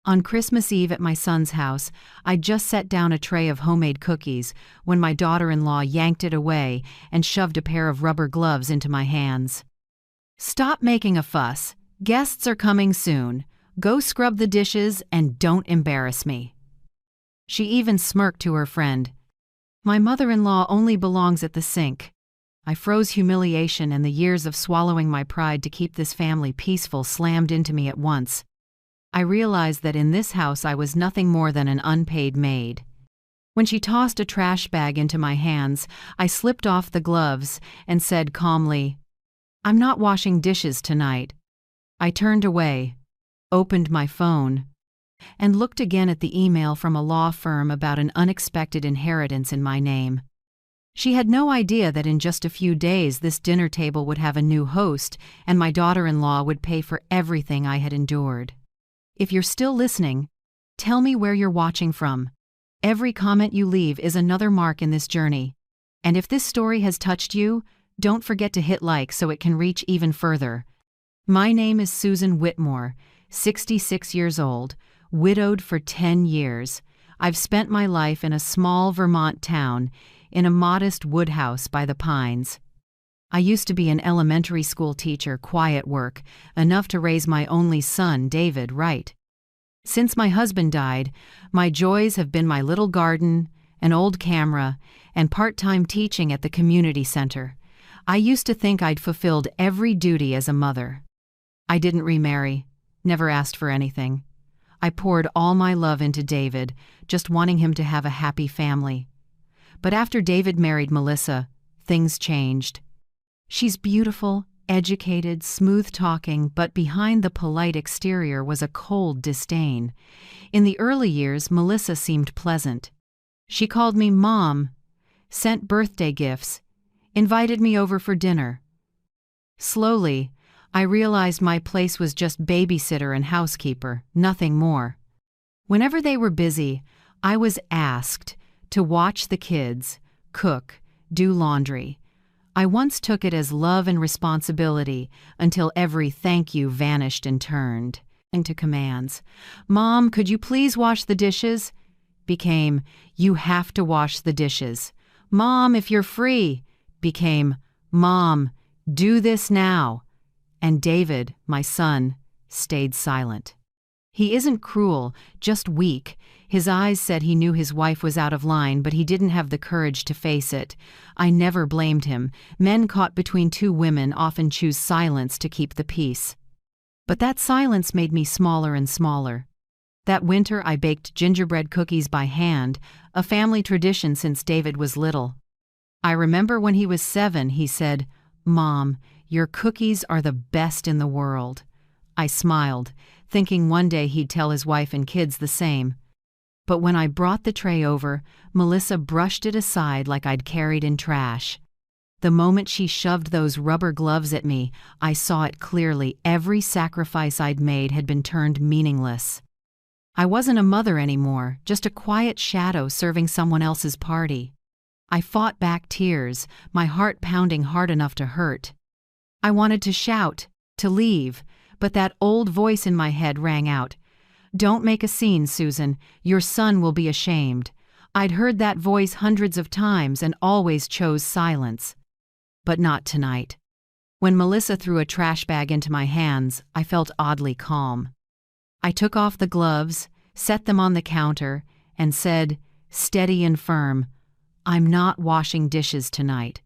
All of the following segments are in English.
On Christmas Eve at my son's house, I'd just set down a tray of homemade cookies when my daughter-in-law yanked it away and shoved a pair of rubber gloves into my hands. "Stop making a fuss. Guests are coming soon. Go scrub the dishes and don't embarrass me." She even smirked to her friend. "My mother-in-law only belongs at the sink." I froze. Humiliation and the years of swallowing my pride to keep this family peaceful slammed into me at once. I realized that in this house I was nothing more than an unpaid maid. When she tossed a trash bag into my hands, I slipped off the gloves and said calmly, "I'm not washing dishes tonight." I turned away, opened my phone, and looked again at the email from a law firm about an unexpected inheritance in my name. She had no idea that in just a few days this dinner table would have a new host and my daughter-in-law would pay for everything I had endured. If you're still listening, tell me where you're watching from. Every comment you leave is another mark in this journey. And if this story has touched you, don't forget to hit like so it can reach even further. My name is Susan Whitmore, 66 years old, widowed for 10 years. I've spent my life in a small Vermont town, in a modest wood house by the pines. I used to be an elementary school teacher, quiet work, enough to raise my only son, David, right. Since my husband died, my joys have been my little garden, an old camera, and part-time teaching at the community center. I used to think I'd fulfilled every duty as a mother. I didn't remarry, never asked for anything. I poured all my love into David, just wanting him to have a happy family. But after David married Melissa, things changed. She's beautiful, educated, smooth-talking, but behind the polite exterior was a cold disdain. In the early years, Melissa seemed pleasant. She called me Mom, sent birthday gifts, invited me over for dinner. Slowly, I realized my place was just babysitter and housekeeper, nothing more. Whenever they were busy, I was asked to watch the kids, cook, do laundry. I once took it as love and responsibility until every thank you vanished and turned into commands. "Mom, could you please wash the dishes?" became, "You have to wash the dishes." "Mom, if you're free," became, "Mom, do this now." And David, my son, stayed silent. He isn't cruel, just weak. His eyes said he knew his wife was out of line, but he didn't have the courage to face it. I never blamed him. Men caught between two women often choose silence to keep the peace. But that silence made me smaller and smaller. That winter I baked gingerbread cookies by hand, a family tradition since David was little. I remember when he was 7, he said, "Mom, your cookies are the best in the world." I smiled, thinking one day he'd tell his wife and kids the same. But when I brought the tray over, Melissa brushed it aside like I'd carried in trash. The moment she shoved those rubber gloves at me, I saw it clearly. Every sacrifice I'd made had been turned meaningless. I wasn't a mother anymore, just a quiet shadow serving someone else's party. I fought back tears, my heart pounding hard enough to hurt. I wanted to shout, to leave, but that old voice in my head rang out, "Don't make a scene, Susan. Your son will be ashamed." I'd heard that voice hundreds of times and always chose silence. But not tonight. When Melissa threw a trash bag into my hands, I felt oddly calm. I took off the gloves, set them on the counter, and said, steady and firm, "I'm not washing dishes tonight."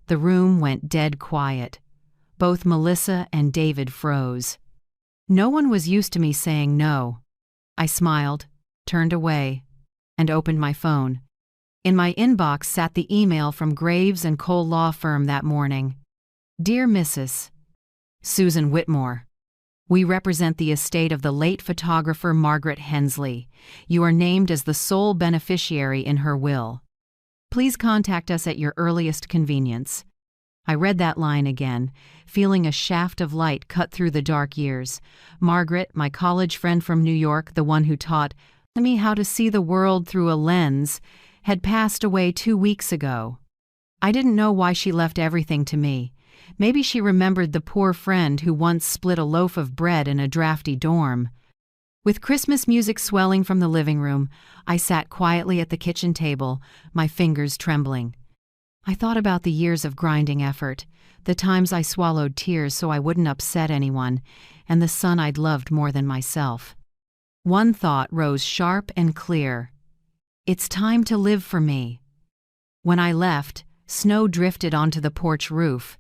The room went dead quiet. Both Melissa and David froze. No one was used to me saying no. I smiled, turned away, and opened my phone. In my inbox sat the email from Graves & Cole Law Firm that morning. "Dear Mrs. Susan Whitmore, we represent the estate of the late photographer Margaret Hensley. You are named as the sole beneficiary in her will. Please contact us at your earliest convenience." I read that line again, feeling a shaft of light cut through the dark years. Margaret, my college friend from New York, the one who taught me how to see the world through a lens, had passed away 2 weeks ago. I didn't know why she left everything to me. Maybe she remembered the poor friend who once split a loaf of bread in a drafty dorm. With Christmas music swelling from the living room, I sat quietly at the kitchen table, my fingers trembling. I thought about the years of grinding effort, the times I swallowed tears so I wouldn't upset anyone, and the son I'd loved more than myself. One thought rose sharp and clear. It's time to live for me. When I left, snow drifted onto the porch roof.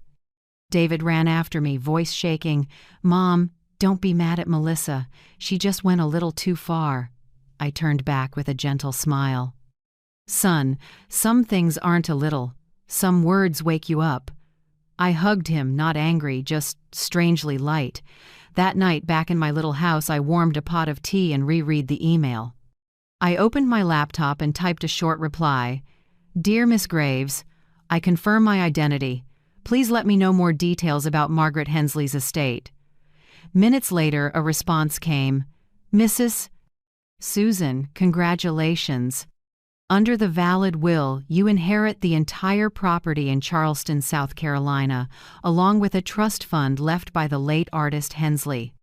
David ran after me, voice shaking. "Mom, don't be mad at Melissa. She just went a little too far." I turned back with a gentle smile. "Son, some things aren't a little. Some words wake you up." I hugged him, not angry, just strangely light. That night, back in my little house, I warmed a pot of tea and reread the email. I opened my laptop and typed a short reply. "Dear Miss Graves, I confirm my identity. Please let me know more details about Margaret Hensley's estate." Minutes later, a response came. "Mrs. Susan, congratulations. Under the valid will, you inherit the entire property in Charleston, South Carolina, along with a trust fund left by the late artist Hensley.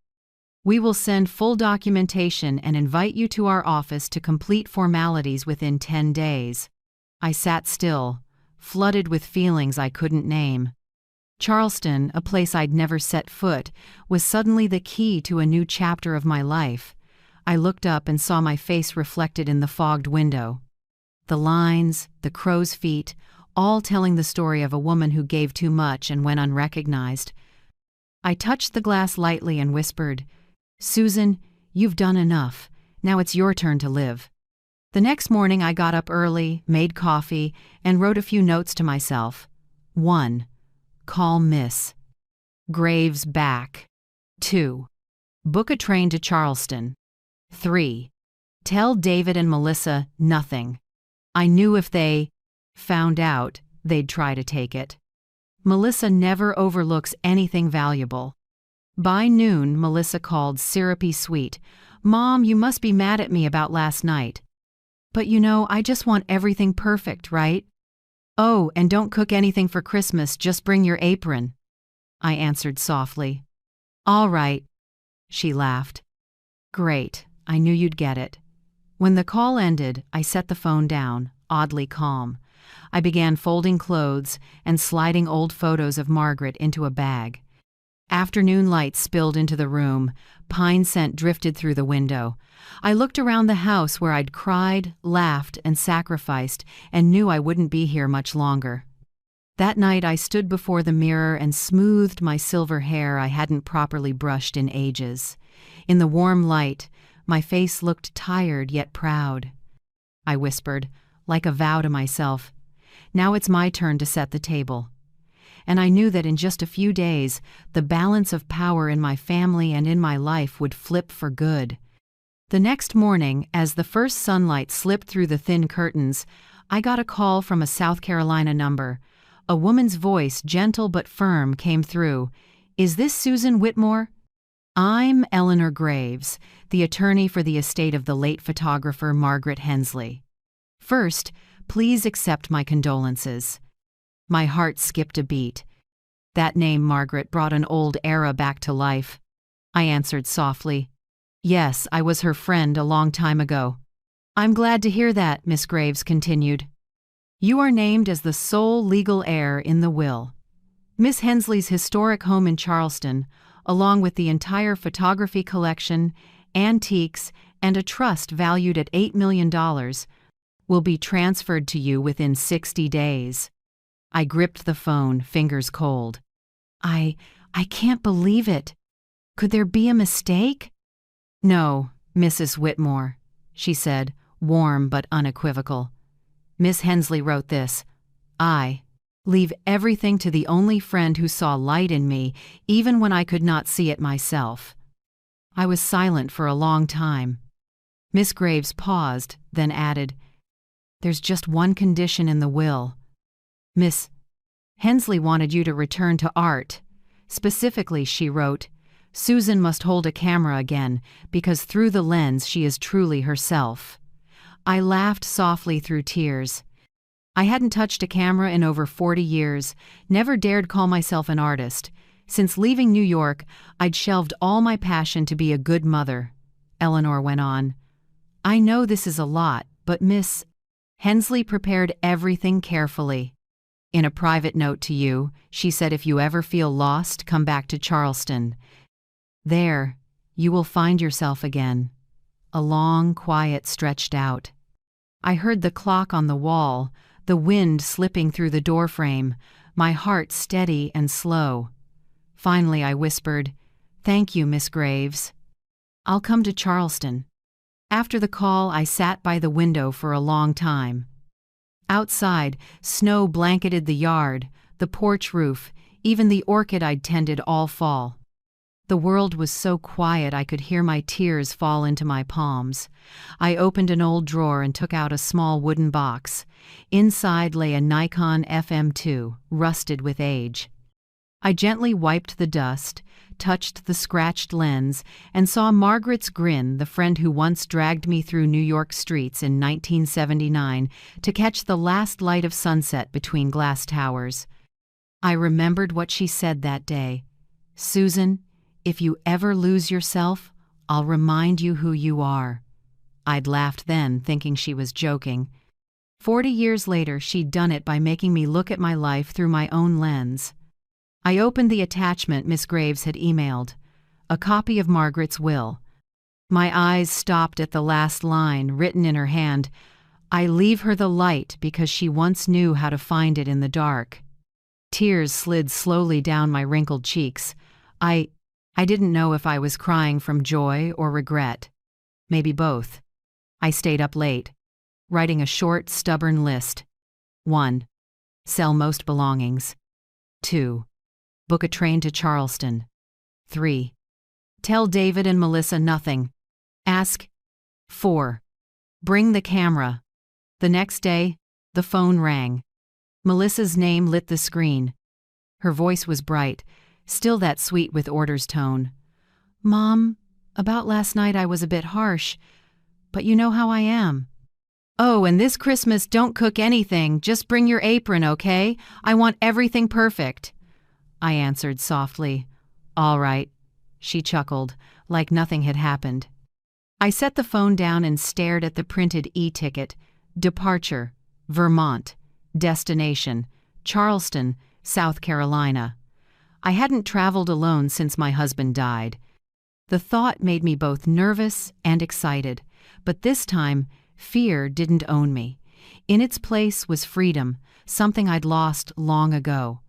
We will send full documentation and invite you to our office to complete formalities within 10 days. I sat still, flooded with feelings I couldn't name. Charleston, a place I'd never set foot, was suddenly the key to a new chapter of my life. I looked up and saw my face reflected in the fogged window. The lines, the crow's feet, all telling the story of a woman who gave too much and went unrecognized. I touched the glass lightly and whispered, "Susan, you've done enough. Now it's your turn to live." The next morning I got up early, made coffee, and wrote a few notes to myself. 1. Call Miss Graves back. 2. Book a train to Charleston. 3. Tell David and Melissa nothing. I knew if they found out, they'd try to take it. Melissa never overlooks anything valuable. By noon, Melissa called syrupy sweet. "Mom, you must be mad at me about last night. But I just want everything perfect, right? Oh, and don't cook anything for Christmas, just bring your apron." I answered softly. "All right." She laughed. "Great, I knew you'd get it." When the call ended, I set the phone down, oddly calm. I began folding clothes and sliding old photos of Margaret into a bag. Afternoon light spilled into the room, pine scent drifted through the window. I looked around the house where I'd cried, laughed, and sacrificed, and knew I wouldn't be here much longer. That night I stood before the mirror and smoothed my silver hair I hadn't properly brushed in ages. In the warm light, my face looked tired yet proud. I whispered, like a vow to myself, "Now it's my turn to set the table." And I knew that in just a few days, the balance of power in my family and in my life would flip for good. The next morning, as the first sunlight slipped through the thin curtains, I got a call from a South Carolina number. A woman's voice, gentle but firm, came through. "Is this Susan Whitmore?" "I'm Eleanor Graves, the attorney for the estate of the late photographer Margaret Hensley. First, please accept my condolences." My heart skipped a beat. That name, Margaret, brought an old era back to life. I answered softly, "Yes, I was her friend a long time ago." "I'm glad to hear that," Miss Graves continued. "You are named as the sole legal heir in the will. Miss Hensley's historic home in Charleston, along with the entire photography collection, antiques, and a trust valued at $8 million, will be transferred to you within 60 days. I gripped the phone, fingers cold. I can't believe it. Could there be a mistake?" "No, Mrs. Whitmore," she said, warm but unequivocal. "Miss Hensley wrote this. I leave everything to the only friend who saw light in me, even when I could not see it myself." I was silent for a long time. Miss Graves paused, then added, "There's just one condition in the will. Miss Hensley wanted you to return to art. Specifically, she wrote, Susan must hold a camera again, because through the lens she is truly herself." I laughed softly through tears. I hadn't touched a camera in over 40 years, never dared call myself an artist. Since leaving New York, I'd shelved all my passion to be a good mother. Eleanor went on. I know this is a lot, but Miss Hensley prepared everything carefully. In a private note to you, she said if you ever feel lost, come back to Charleston. There, you will find yourself again. A long quiet stretched out. I heard the clock on the wall, the wind slipping through the doorframe, my heart steady and slow. Finally I whispered, "Thank you, Miss Graves. I'll come to Charleston." After the call, I sat by the window for a long time. Outside, snow blanketed the yard, the porch roof, even the orchid I'd tended all fall. The world was so quiet I could hear my tears fall into my palms. I opened an old drawer and took out a small wooden box. Inside lay a Nikon FM2, rusted with age. I gently wiped the dust, touched the scratched lens, and saw Margaret's grin, the friend who once dragged me through New York streets in 1979 to catch the last light of sunset between glass towers. I remembered what she said that day. "Susan, if you ever lose yourself, I'll remind you who you are." I'd laughed then, thinking she was joking. 40 years later, she'd done it by making me look at my life through my own lens. I opened the attachment Miss Graves had emailed, a copy of Margaret's will. My eyes stopped at the last line, written in her hand, "I leave her the light because she once knew how to find it in the dark." Tears slid slowly down my wrinkled cheeks. I didn't know if I was crying from joy or regret. Maybe both. I stayed up late, writing a short, stubborn list. 1. Sell most belongings. 2. Book a train to Charleston. 3. Tell David and Melissa nothing. Ask. 4. Bring the camera. The next day, the phone rang. Melissa's name lit the screen. Her voice was bright, still that sweet with orders tone. "Mom, about last night I was a bit harsh, but you know how I am. Oh, and this Christmas don't cook anything, just bring your apron, okay? I want everything perfect." I answered softly, "All right." She chuckled, like nothing had happened. I set the phone down and stared at the printed e-ticket. Departure, Vermont. Destination, Charleston, South Carolina. I hadn't traveled alone since my husband died. The thought made me both nervous and excited, but this time, fear didn't own me. In its place was freedom, something I'd lost long ago.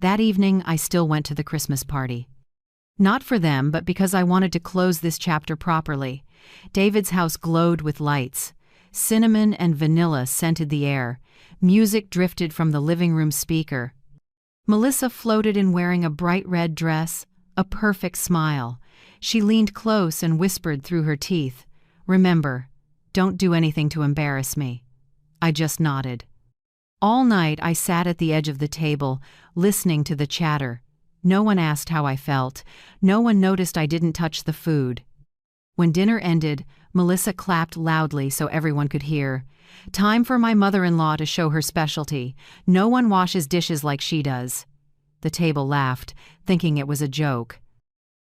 That evening, I still went to the Christmas party. Not for them, but because I wanted to close this chapter properly. David's house glowed with lights. Cinnamon and vanilla scented the air. Music drifted from the living room speaker. Melissa floated in wearing a bright red dress, a perfect smile. She leaned close and whispered through her teeth, "Remember, don't do anything to embarrass me." I just nodded. All night I sat at the edge of the table, listening to the chatter. No one asked how I felt. No one noticed I didn't touch the food. When dinner ended, Melissa clapped loudly so everyone could hear. Time for my mother-in-law to show her specialty. No one washes dishes like she does. The table laughed, thinking it was a joke.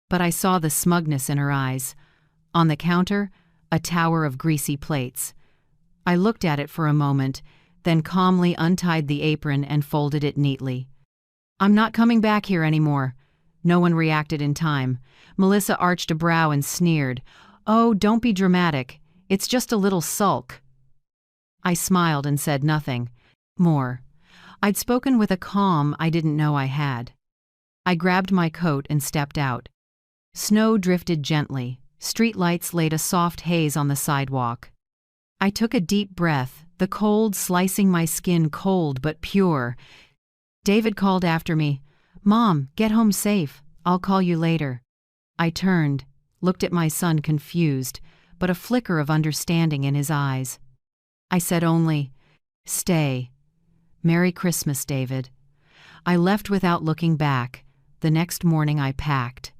But I saw the smugness in her eyes. On the counter, a tower of greasy plates. I looked at it for a moment, then calmly untied the apron and folded it neatly. "I'm not coming back here anymore." No one reacted in time. Melissa arched a brow and sneered. "Oh, don't be dramatic. It's just a little sulk." I smiled and said nothing more. I'd spoken with a calm I didn't know I had. I grabbed my coat and stepped out. Snow drifted gently. Street lights laid a soft haze on the sidewalk. I took a deep breath, the cold slicing my skin cold but pure. David called after me, "Mom, get home safe. I'll call you later." I turned, looked at my son confused, but a flicker of understanding in his eyes. I said only, "Stay. Merry Christmas, David." I left without looking back. The next morning I packed.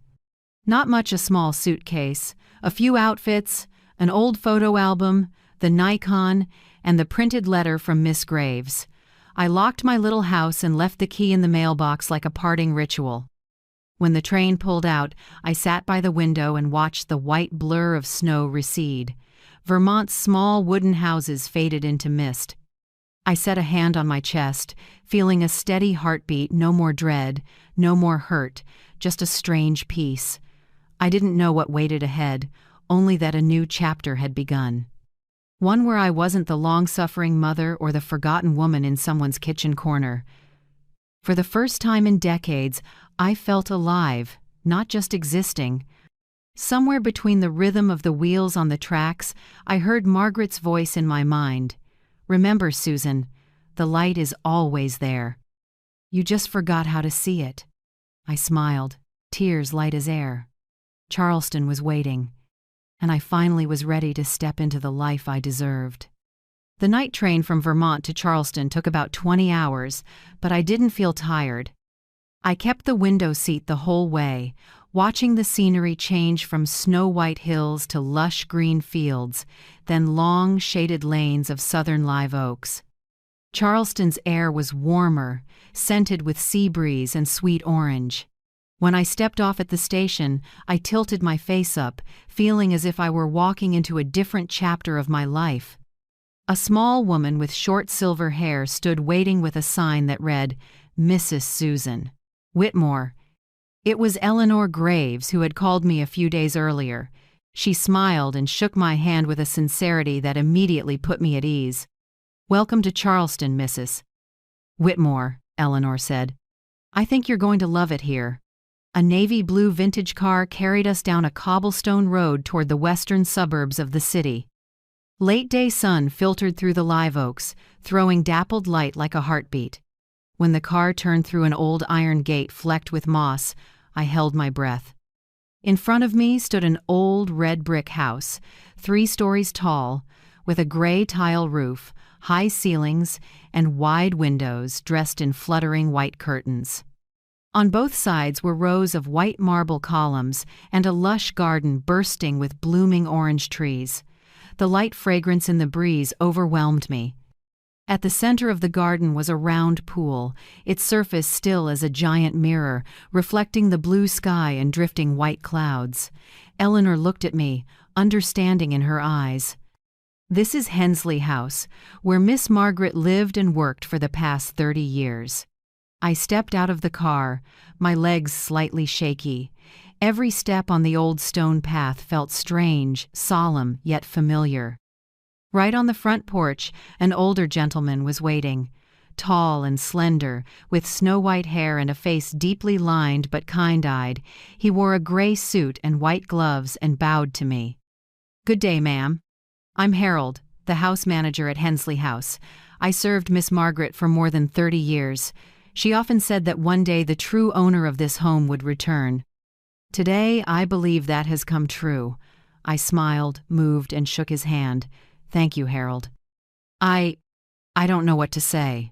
Not much, a small suitcase, a few outfits, an old photo album, the Nikon, and the printed letter from Miss Graves. I locked my little house and left the key in the mailbox like a parting ritual. When the train pulled out, I sat by the window and watched the white blur of snow recede. Vermont's small wooden houses faded into mist. I set a hand on my chest, feeling a steady heartbeat, no more dread, no more hurt, just a strange peace. I didn't know what waited ahead, only that a new chapter had begun. One where I wasn't the long-suffering mother or the forgotten woman in someone's kitchen corner. For the first time in decades, I felt alive, not just existing. Somewhere between the rhythm of the wheels on the tracks, I heard Margaret's voice in my mind. "Remember, Susan, the light is always there. You just forgot how to see it." I smiled, tears light as air. Charleston was waiting, and I finally was ready to step into the life I deserved. The night train from Vermont to Charleston took about 20 hours, but I didn't feel tired. I kept the window seat the whole way, watching the scenery change from snow-white hills to lush green fields, then long, shaded lanes of southern live oaks. Charleston's air was warmer, scented with sea breeze and sweet orange. When I stepped off at the station, I tilted my face up, feeling as if I were walking into a different chapter of my life. A small woman with short silver hair stood waiting with a sign that read, "Mrs. Susan Whitmore." It was Eleanor Graves, who had called me a few days earlier. She smiled and shook my hand with a sincerity that immediately put me at ease. "Welcome to Charleston, Mrs. Whitmore," Eleanor said. "I think you're going to love it here." A navy blue vintage car carried us down a cobblestone road toward the western suburbs of the city. Late-day sun filtered through the live oaks, throwing dappled light like a heartbeat. When the car turned through an old iron gate flecked with moss, I held my breath. In front of me stood an old red brick house, 3 stories tall, with a gray tile roof, high ceilings, and wide windows dressed in fluttering white curtains. On both sides were rows of white marble columns and a lush garden bursting with blooming orange trees. The light fragrance in the breeze overwhelmed me. At the center of the garden was a round pool, its surface still as a giant mirror, reflecting the blue sky and drifting white clouds. Eleanor looked at me, understanding in her eyes. "This is Hensley House, where Miss Margaret lived and worked for the past 30 years. I stepped out of the car, my legs slightly shaky. Every step on the old stone path felt strange, solemn, yet familiar. Right on the front porch, an older gentleman was waiting. Tall and slender, with snow-white hair and a face deeply lined but kind-eyed, he wore a gray suit and white gloves and bowed to me. "Good day, ma'am. I'm Harold, the house manager at Hensley House. I served Miss Margaret for more than 30 years. She often said that one day the true owner of this home would return. Today, I believe that has come true." I smiled, moved, and shook his hand. "Thank you, Harold." I don't know what to say."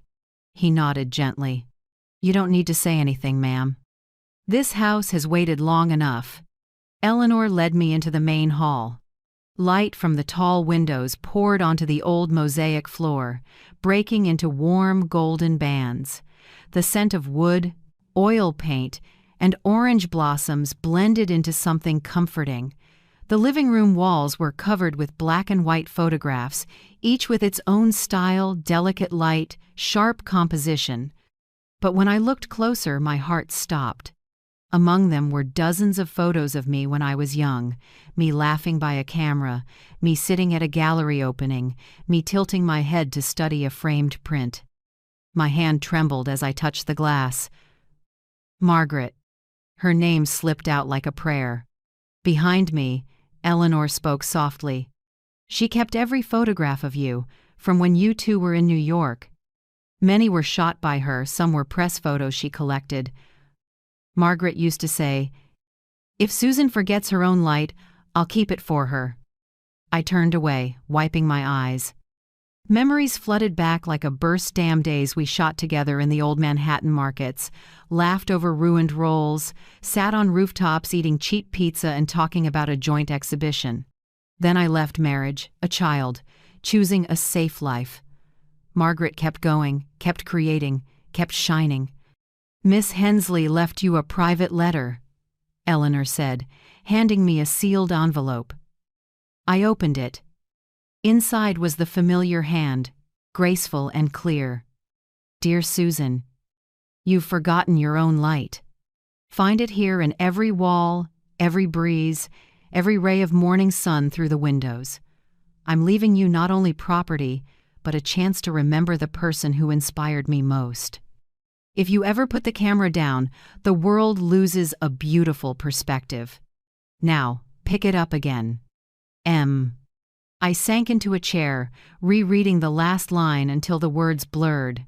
He nodded gently. "You don't need to say anything, ma'am. This house has waited long enough." Eleanor led me into the main hall. Light from the tall windows poured onto the old mosaic floor, breaking into warm golden bands. The scent of wood, oil paint, and orange blossoms blended into something comforting. The living room walls were covered with black and white photographs, each with its own style, delicate light, sharp composition. But when I looked closer, my heart stopped. Among them were dozens of photos of me when I was young, me laughing by a camera, me sitting at a gallery opening, me tilting my head to study a framed print. My hand trembled as I touched the glass. "Margaret." Her name slipped out like a prayer. Behind me, Eleanor spoke softly. "She kept every photograph of you, from when you two were in New York. Many were shot by her, some were press photos she collected. Margaret used to say, 'If Susan forgets her own light, I'll keep it for her.'" I turned away, wiping my eyes. Memories flooded back like a burst dam days we shot together in the old Manhattan markets, laughed over ruined rolls, sat on rooftops eating cheap pizza and talking about a joint exhibition. Then I left marriage, a child, choosing a safe life. Margaret kept going, kept creating, kept shining. "Miss Hensley left you a private letter," Eleanor said, handing me a sealed envelope. I opened it. Inside was the familiar hand, graceful and clear. Dear Susan, you've forgotten your own light. Find it here in every wall, every breeze, every ray of morning sun through the windows. I'm leaving you not only property, but a chance to remember the person who inspired me most. If you ever put the camera down, the world loses a beautiful perspective. Now, pick it up again. M. I sank into a chair, rereading the last line until the words blurred.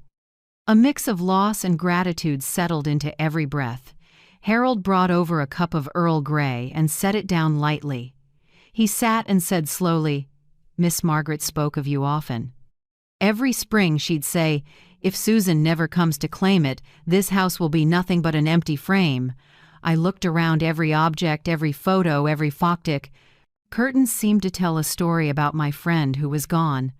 A mix of loss and gratitude settled into every breath. Harold brought over a cup of Earl Grey and set it down lightly. He sat and said slowly, "Miss Margaret spoke of you often. Every spring she'd say, 'If Susan never comes to claim it, this house will be nothing but an empty frame.' I looked around every object, every photo, every photograph. Curtains seemed to tell a story about my friend who was gone.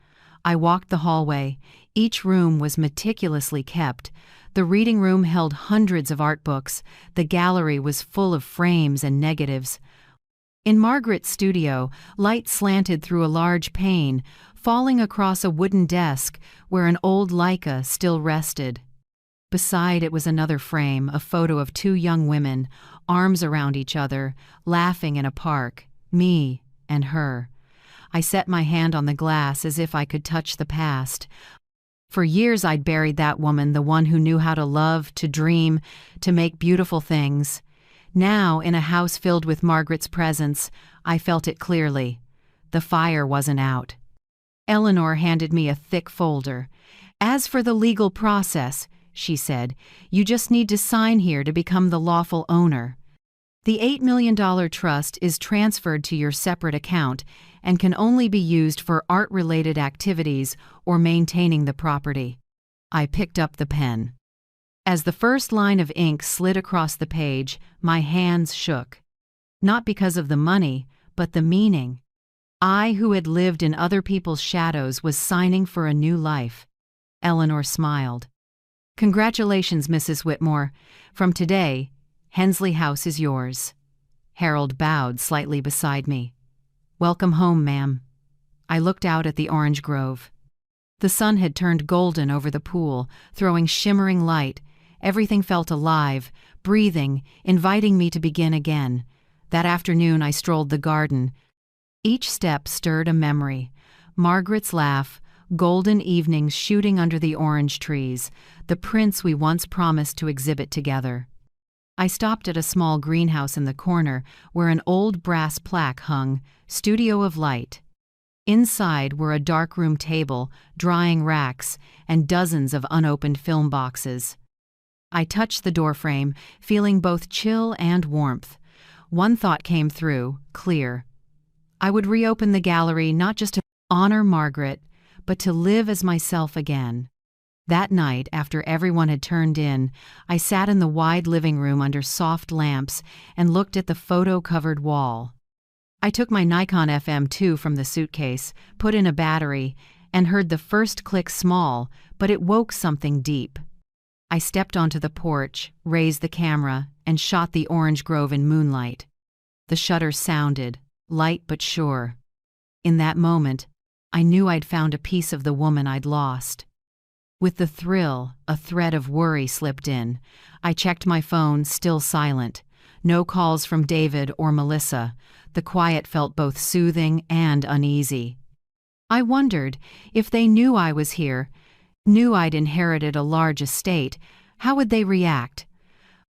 I walked the hallway. Each room was meticulously kept. The reading room held hundreds of art books. The gallery was full of frames and negatives. In Margaret's studio, light slanted through a large pane, falling across a wooden desk where an old Leica still rested. Beside it was another frame, a photo of two young women, arms around each other, laughing in a park, me and her. I set my hand on the glass as if I could touch the past. For years I'd buried that woman, the one who knew how to love, to dream, to make beautiful things. Now, in a house filled with Margaret's presence, I felt it clearly. The fire wasn't out. Eleanor handed me a thick folder. "As for the legal process," she said, "you just need to sign here to become the lawful owner. The $8 million trust is transferred to your separate account and can only be used for art-related activities or maintaining the property." I picked up the pen. As the first line of ink slid across the page, my hands shook. Not because of the money, but the meaning. I, who had lived in other people's shadows, was signing for a new life. Eleanor smiled. "Congratulations, Mrs. Whitmore. From today, Hensley House is yours." Harold bowed slightly beside me. "Welcome home, ma'am." I looked out at the orange grove. The sun had turned golden over the pool, throwing shimmering light. Everything felt alive, breathing, inviting me to begin again. That afternoon I strolled the garden. Each step stirred a memory. Margaret's laugh, golden evenings shooting under the orange trees, the prints we once promised to exhibit together. I stopped at a small greenhouse in the corner where an old brass plaque hung, "Studio of Light." Inside were a darkroom table, drying racks, and dozens of unopened film boxes. I touched the doorframe, feeling both chill and warmth. One thought came through, clear. I would reopen the gallery not just to honor Margaret, but to live as myself again. That night, after everyone had turned in, I sat in the wide living room under soft lamps and looked at the photo-covered wall. I took my Nikon FM2 from the suitcase, put in a battery, and heard the first click small, but it woke something deep. I stepped onto the porch, raised the camera, and shot the orange grove in moonlight. The shutter sounded, light but sure. In that moment, I knew I'd found a piece of the woman I'd lost. With the thrill, a thread of worry slipped in. I checked my phone, still silent. No calls from David or Melissa. The quiet felt both soothing and uneasy. I wondered, if they knew I was here, knew I'd inherited a large estate, how would they react?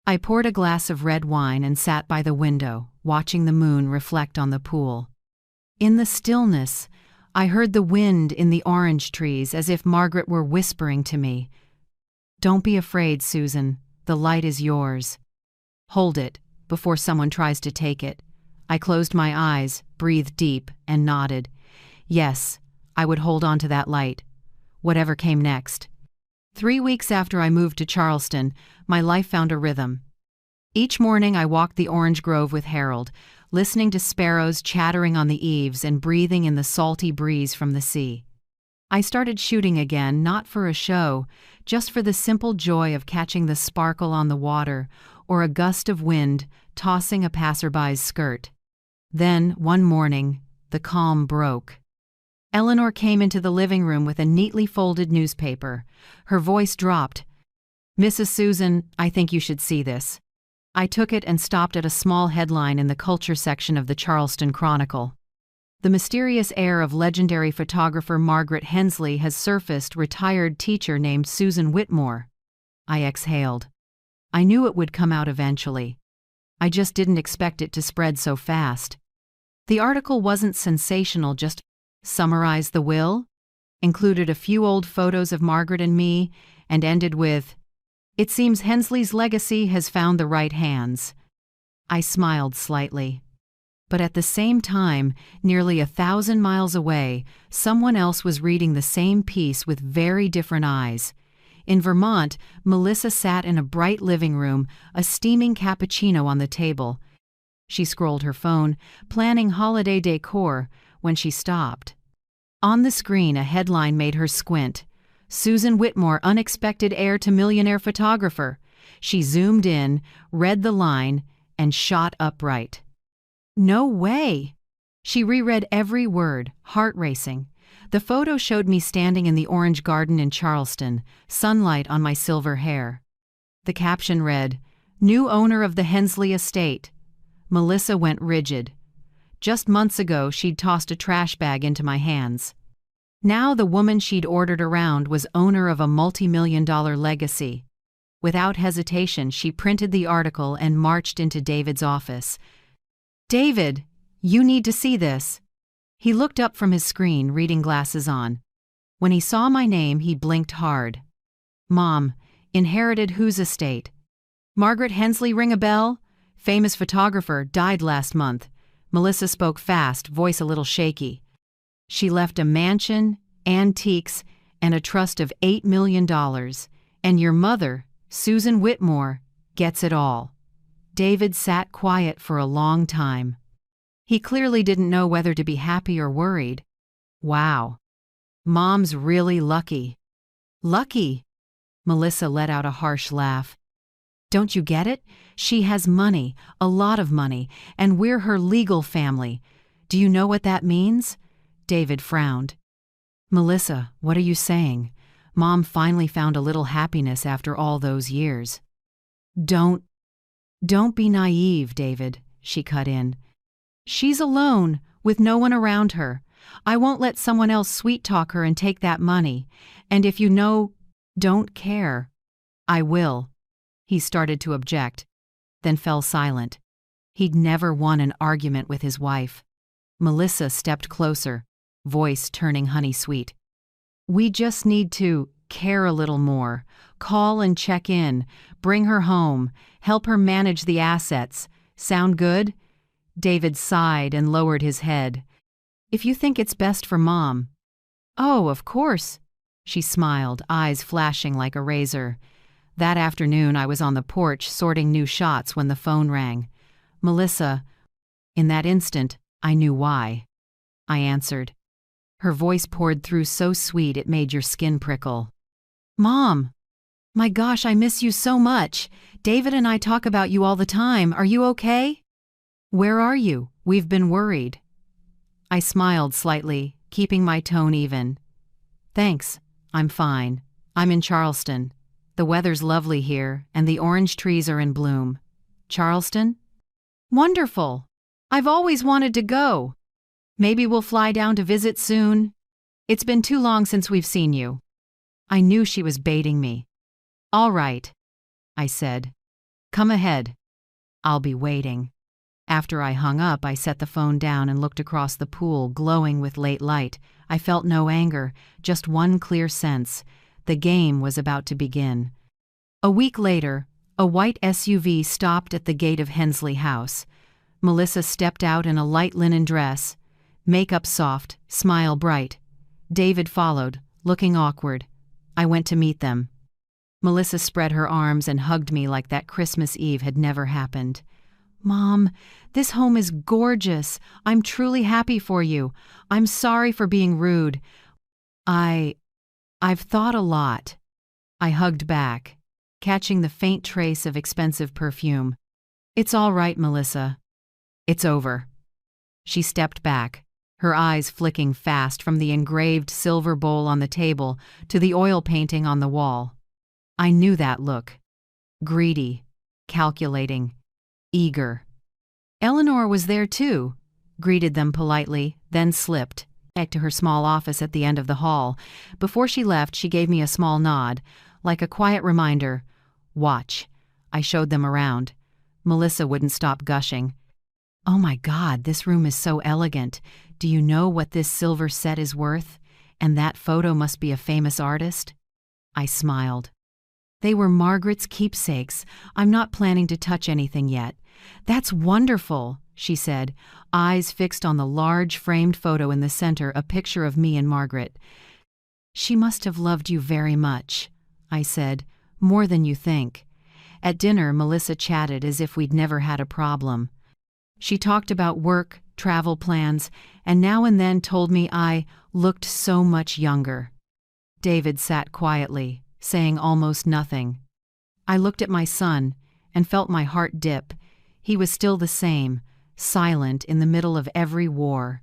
I poured a glass of red wine and sat by the window, watching the moon reflect on the pool. In the stillness, I heard the wind in the orange trees as if Margaret were whispering to me. "Don't be afraid, Susan. The light is yours. Hold it before someone tries to take it." I closed my eyes, breathed deep, and nodded. Yes, I would hold on to that light, whatever came next. 3 weeks after I moved to Charleston, my life found a rhythm. Each morning I walked the orange grove with Harold, listening to sparrows chattering on the eaves and breathing in the salty breeze from the sea. I started shooting again, not for a show, just for the simple joy of catching the sparkle on the water or a gust of wind tossing a passerby's skirt. Then, one morning, the calm broke. Eleanor came into the living room with a neatly folded newspaper. Her voice dropped. "Mrs. Susan, I think you should see this." I took it and stopped at a small headline in the culture section of the Charleston Chronicle. "The mysterious heir of legendary photographer Margaret Hensley has surfaced, retired teacher named Susan Whitmore." I exhaled. I knew it would come out eventually. I just didn't expect it to spread so fast. The article wasn't sensational, just summarized the will, included a few old photos of Margaret and me, and ended with, "It seems Hensley's legacy has found the right hands." I smiled slightly. But at the same time, nearly 1,000 miles away, someone else was reading the same piece with very different eyes. In Vermont, Melissa sat in a bright living room, a steaming cappuccino on the table. She scrolled her phone, planning holiday decor, when she stopped. On the screen, a headline made her squint. "Susan Whitmore, unexpected heir to millionaire photographer." She zoomed in, read the line, and shot upright. "No way!" She reread every word, heart racing. The photo showed me standing in the orange garden in Charleston, sunlight on my silver hair. The caption read, "New owner of the Hensley estate." Melissa went rigid. Just months ago, she'd tossed a trash bag into my hands. Now the woman she'd ordered around was owner of a multi-million-dollar legacy. Without hesitation, she printed the article and marched into David's office. "David, you need to see this." He looked up from his screen, reading glasses on. When he saw my name, he blinked hard. "Mom, inherited whose estate?" "Margaret Hensley, ring a bell?" "Famous photographer, died last month." Melissa spoke fast, voice a little shaky. "She left a mansion, antiques, and a trust of $8 million. And your mother, Susan Whitmore, gets it all." David sat quiet for a long time. He clearly didn't know whether to be happy or worried. "Wow. Mom's really lucky." "Lucky?" Melissa let out a harsh laugh. "Don't you get it? She has money, a lot of money, and we're her legal family. Do you know what that means?" David frowned. "Melissa, what are you saying? Mom finally found a little happiness after all those years." Don't be naive, David," she cut in. "She's alone, with no one around her. I won't let someone else sweet-talk her and take that money. And if you don't care, I will." He started to object, then fell silent. He'd never won an argument with his wife. Melissa stepped closer, voice turning honey-sweet. "We just need to care a little more. Call and check in. Bring her home. Help her manage the assets. Sound good?" David sighed and lowered his head. "If you think it's best for Mom." "Oh, of course." She smiled, eyes flashing like a razor. That afternoon, I was on the porch sorting new shots when the phone rang. "Melissa." In that instant, I knew why. I answered. Her voice poured through so sweet it made your skin prickle. "Mom. My gosh, I miss you so much. David and I talk about you all the time. Are you okay?" "Where are you? We've been worried." I smiled slightly, keeping my tone even. "Thanks. I'm fine. I'm in Charleston. The weather's lovely here, and the orange trees are in bloom." "Charleston?" "Wonderful. I've always wanted to go. Maybe we'll fly down to visit soon. It's been too long since we've seen you." I knew she was baiting me. "All right," I said. "Come ahead. I'll be waiting." After I hung up, I set the phone down and looked across the pool, glowing with late light. I felt no anger, just one clear sense. The game was about to begin. A week later, a white SUV stopped at the gate of Hensley House. Melissa stepped out in a light linen dress, makeup soft, smile bright. David followed, looking awkward. I went to meet them. Melissa spread her arms and hugged me like that Christmas Eve had never happened. "Mom, this home is gorgeous. I'm truly happy for you. I'm sorry for being rude. I've thought a lot." I hugged back. catching the faint trace of expensive perfume. "It's all right, Melissa. It's over." She stepped back, her eyes flicking fast from the engraved silver bowl on the table to the oil painting on the wall. I knew that look. Greedy, calculating, eager. Eleanor was there too, greeted them politely, then slipped back to her small office at the end of the hall. Before she left, she gave me a small nod, like a quiet reminder. "Watch." I showed them around. Melissa wouldn't stop gushing. "Oh my God, this room is so elegant. Do you know what this silver set is worth? And that photo must be a famous artist?" I smiled. "They were Margaret's keepsakes. I'm not planning to touch anything yet." "That's wonderful," she said, eyes fixed on the large framed photo in the center, a picture of me and Margaret. "She must have loved you very much," I said, "more than you think." At dinner, Melissa chatted as if we'd never had a problem. She talked about work, travel plans, and now and then told me I looked so much younger. David sat quietly, saying almost nothing. I looked at my son and felt my heart dip. He was still the same, silent in the middle of every war.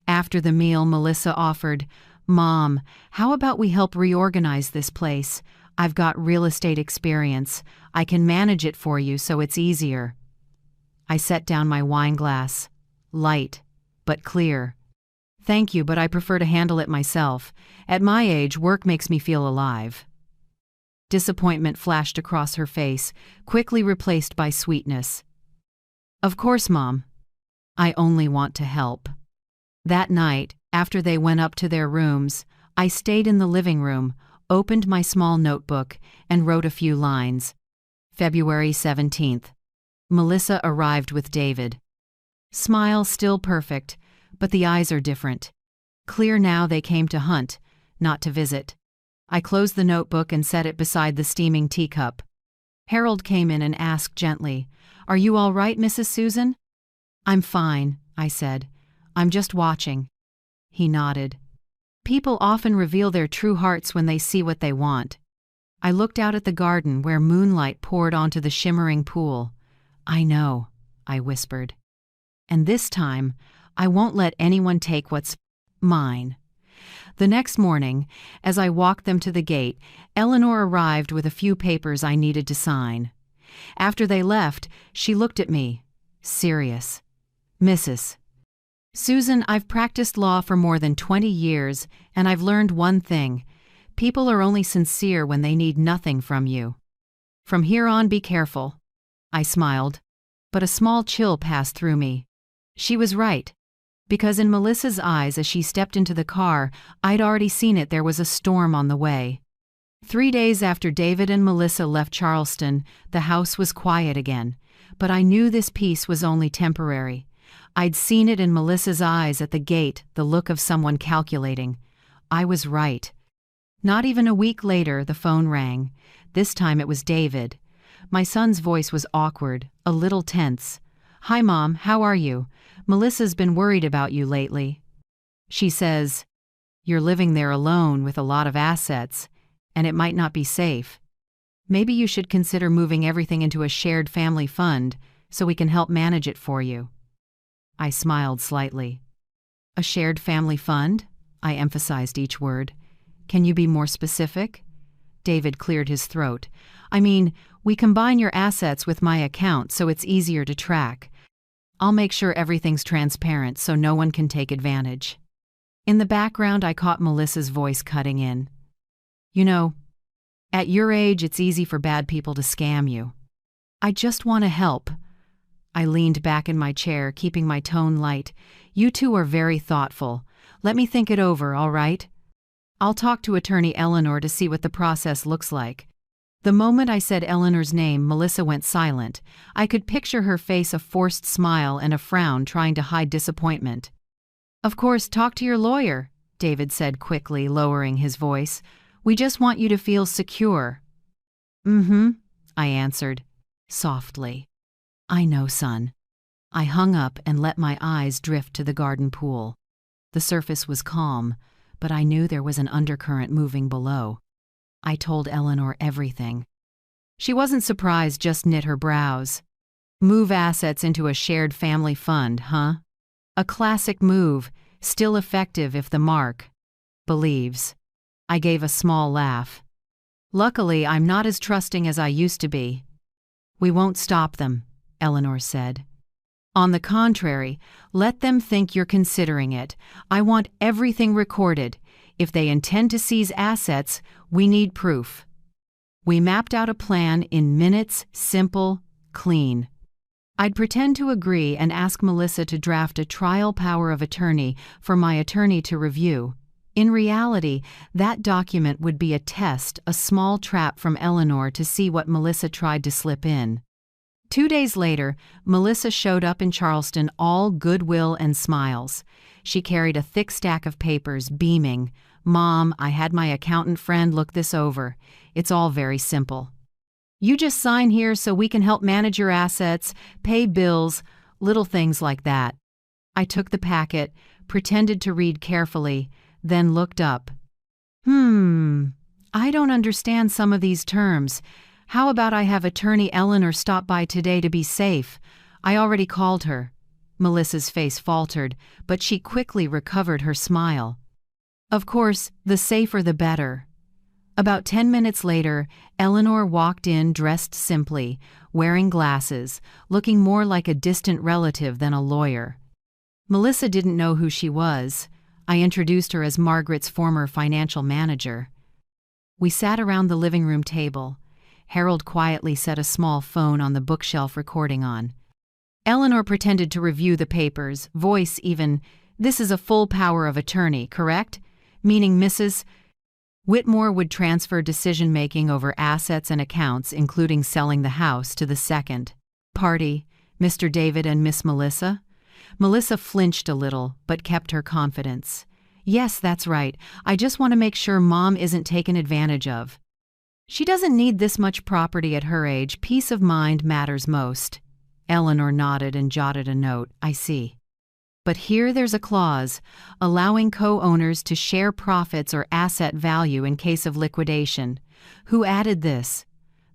After the meal, Melissa offered, "Mom, how about we help reorganize this place? I've got real estate experience. I can manage it for you so it's easier." I set down my wine glass. Light, but clear. "Thank you, but I prefer to handle it myself. At my age, work makes me feel alive." Disappointment flashed across her face, quickly replaced by sweetness. "Of course, Mom. I only want to help." That night, after they went up to their rooms, I stayed in the living room, opened my small notebook, and wrote a few lines. February 17th. Melissa arrived with David. Smile still perfect, but the eyes are different. Clear now they came to hunt, not to visit. I closed the notebook and set it beside the steaming teacup. Harold came in and asked gently, "Are you all right, Mrs. Susan?" "I'm fine," I said. "I'm just watching." He nodded. People often reveal their true hearts when they see what they want. I looked out at the garden where moonlight poured onto the shimmering pool. "I know," I whispered. "And this time, I won't let anyone take what's mine." The next morning, as I walked them to the gate, Eleanor arrived with a few papers I needed to sign. After they left, she looked at me, serious. "Mrs. Susan, I've practiced law for more than 20 years, and I've learned one thing. People are only sincere when they need nothing from you. From here on, be careful." I smiled, but a small chill passed through me. She was right, because in Melissa's eyes as she stepped into the car, I'd already seen it. There was a storm on the way. 3 days after David and Melissa left Charleston, the house was quiet again, but I knew this peace was only temporary. I'd seen it in Melissa's eyes at the gate, the look of someone calculating. I was right. Not even a week later, the phone rang. This time it was David. My son's voice was awkward, a little tense. "Hi, Mom, how are you? Melissa's been worried about you lately. She says, you're living there alone with a lot of assets, and it might not be safe. Maybe you should consider moving everything into a shared family fund so we can help manage it for you." I smiled slightly. "A shared family fund?" I emphasized each word. "Can you be more specific?" David cleared his throat. "I mean, we combine your assets with my account so it's easier to track. I'll make sure everything's transparent so no one can take advantage." In the background, I caught Melissa's voice cutting in. "You know, at your age, it's easy for bad people to scam you. I just want to help." I leaned back in my chair, keeping my tone light. "You two are very thoughtful. Let me think it over, all right? I'll talk to attorney Eleanor to see what the process looks like." The moment I said Eleanor's name, Melissa went silent. I could picture her face, a forced smile and a frown trying to hide disappointment. "Of course, talk to your lawyer," David said quickly, lowering his voice. "We just want you to feel secure." "Mm-hmm," I answered, softly. "I know, son." I hung up and let my eyes drift to the garden pool. The surface was calm, but I knew there was an undercurrent moving below. I told Eleanor everything. She wasn't surprised, just knit her brows. Move assets into a shared family fund, huh? A classic move, still effective if the mark believes. I gave a small laugh. Luckily, I'm not as trusting as I used to be. We won't stop them, Eleanor said. On the contrary, let them think you're considering it. I want everything recorded. If they intend to seize assets, we need proof. We mapped out a plan in minutes, simple, clean. I'd pretend to agree and ask Melissa to draft a trial power of attorney for my attorney to review. In reality, that document would be a test, a small trap from Eleanor to see what Melissa tried to slip in. 2 days later, Melissa showed up in Charleston, all goodwill and smiles. She carried a thick stack of papers, beaming. "Mom, I had my accountant friend look this over. It's all very simple. You just sign here so we can help manage your assets, pay bills, little things like that." I took the packet, pretended to read carefully, then looked up. I don't understand some of these terms. How about I have attorney Eleanor stop by today to be safe? I already called her. Melissa's face faltered, but she quickly recovered her smile. Of course, the safer the better. About 10 minutes later, Eleanor walked in dressed simply, wearing glasses, looking more like a distant relative than a lawyer. Melissa didn't know who she was. I introduced her as Margaret's former financial manager. We sat around the living room table. Harold quietly set a small phone on the bookshelf, recording on. Eleanor pretended to review the papers, voice even, "This is a full power of attorney, correct? Meaning Mrs. Whitmore would transfer decision-making over assets and accounts, including selling the house, to the second party, Mr. David and Miss Melissa." Melissa flinched a little, but kept her confidence. "Yes, that's right. I just want to make sure Mom isn't taken advantage of. She doesn't need this much property at her age. Peace of mind matters most." Eleanor nodded and jotted a note. "I see. But here there's a clause, allowing co-owners to share profits or asset value in case of liquidation. Who added this?"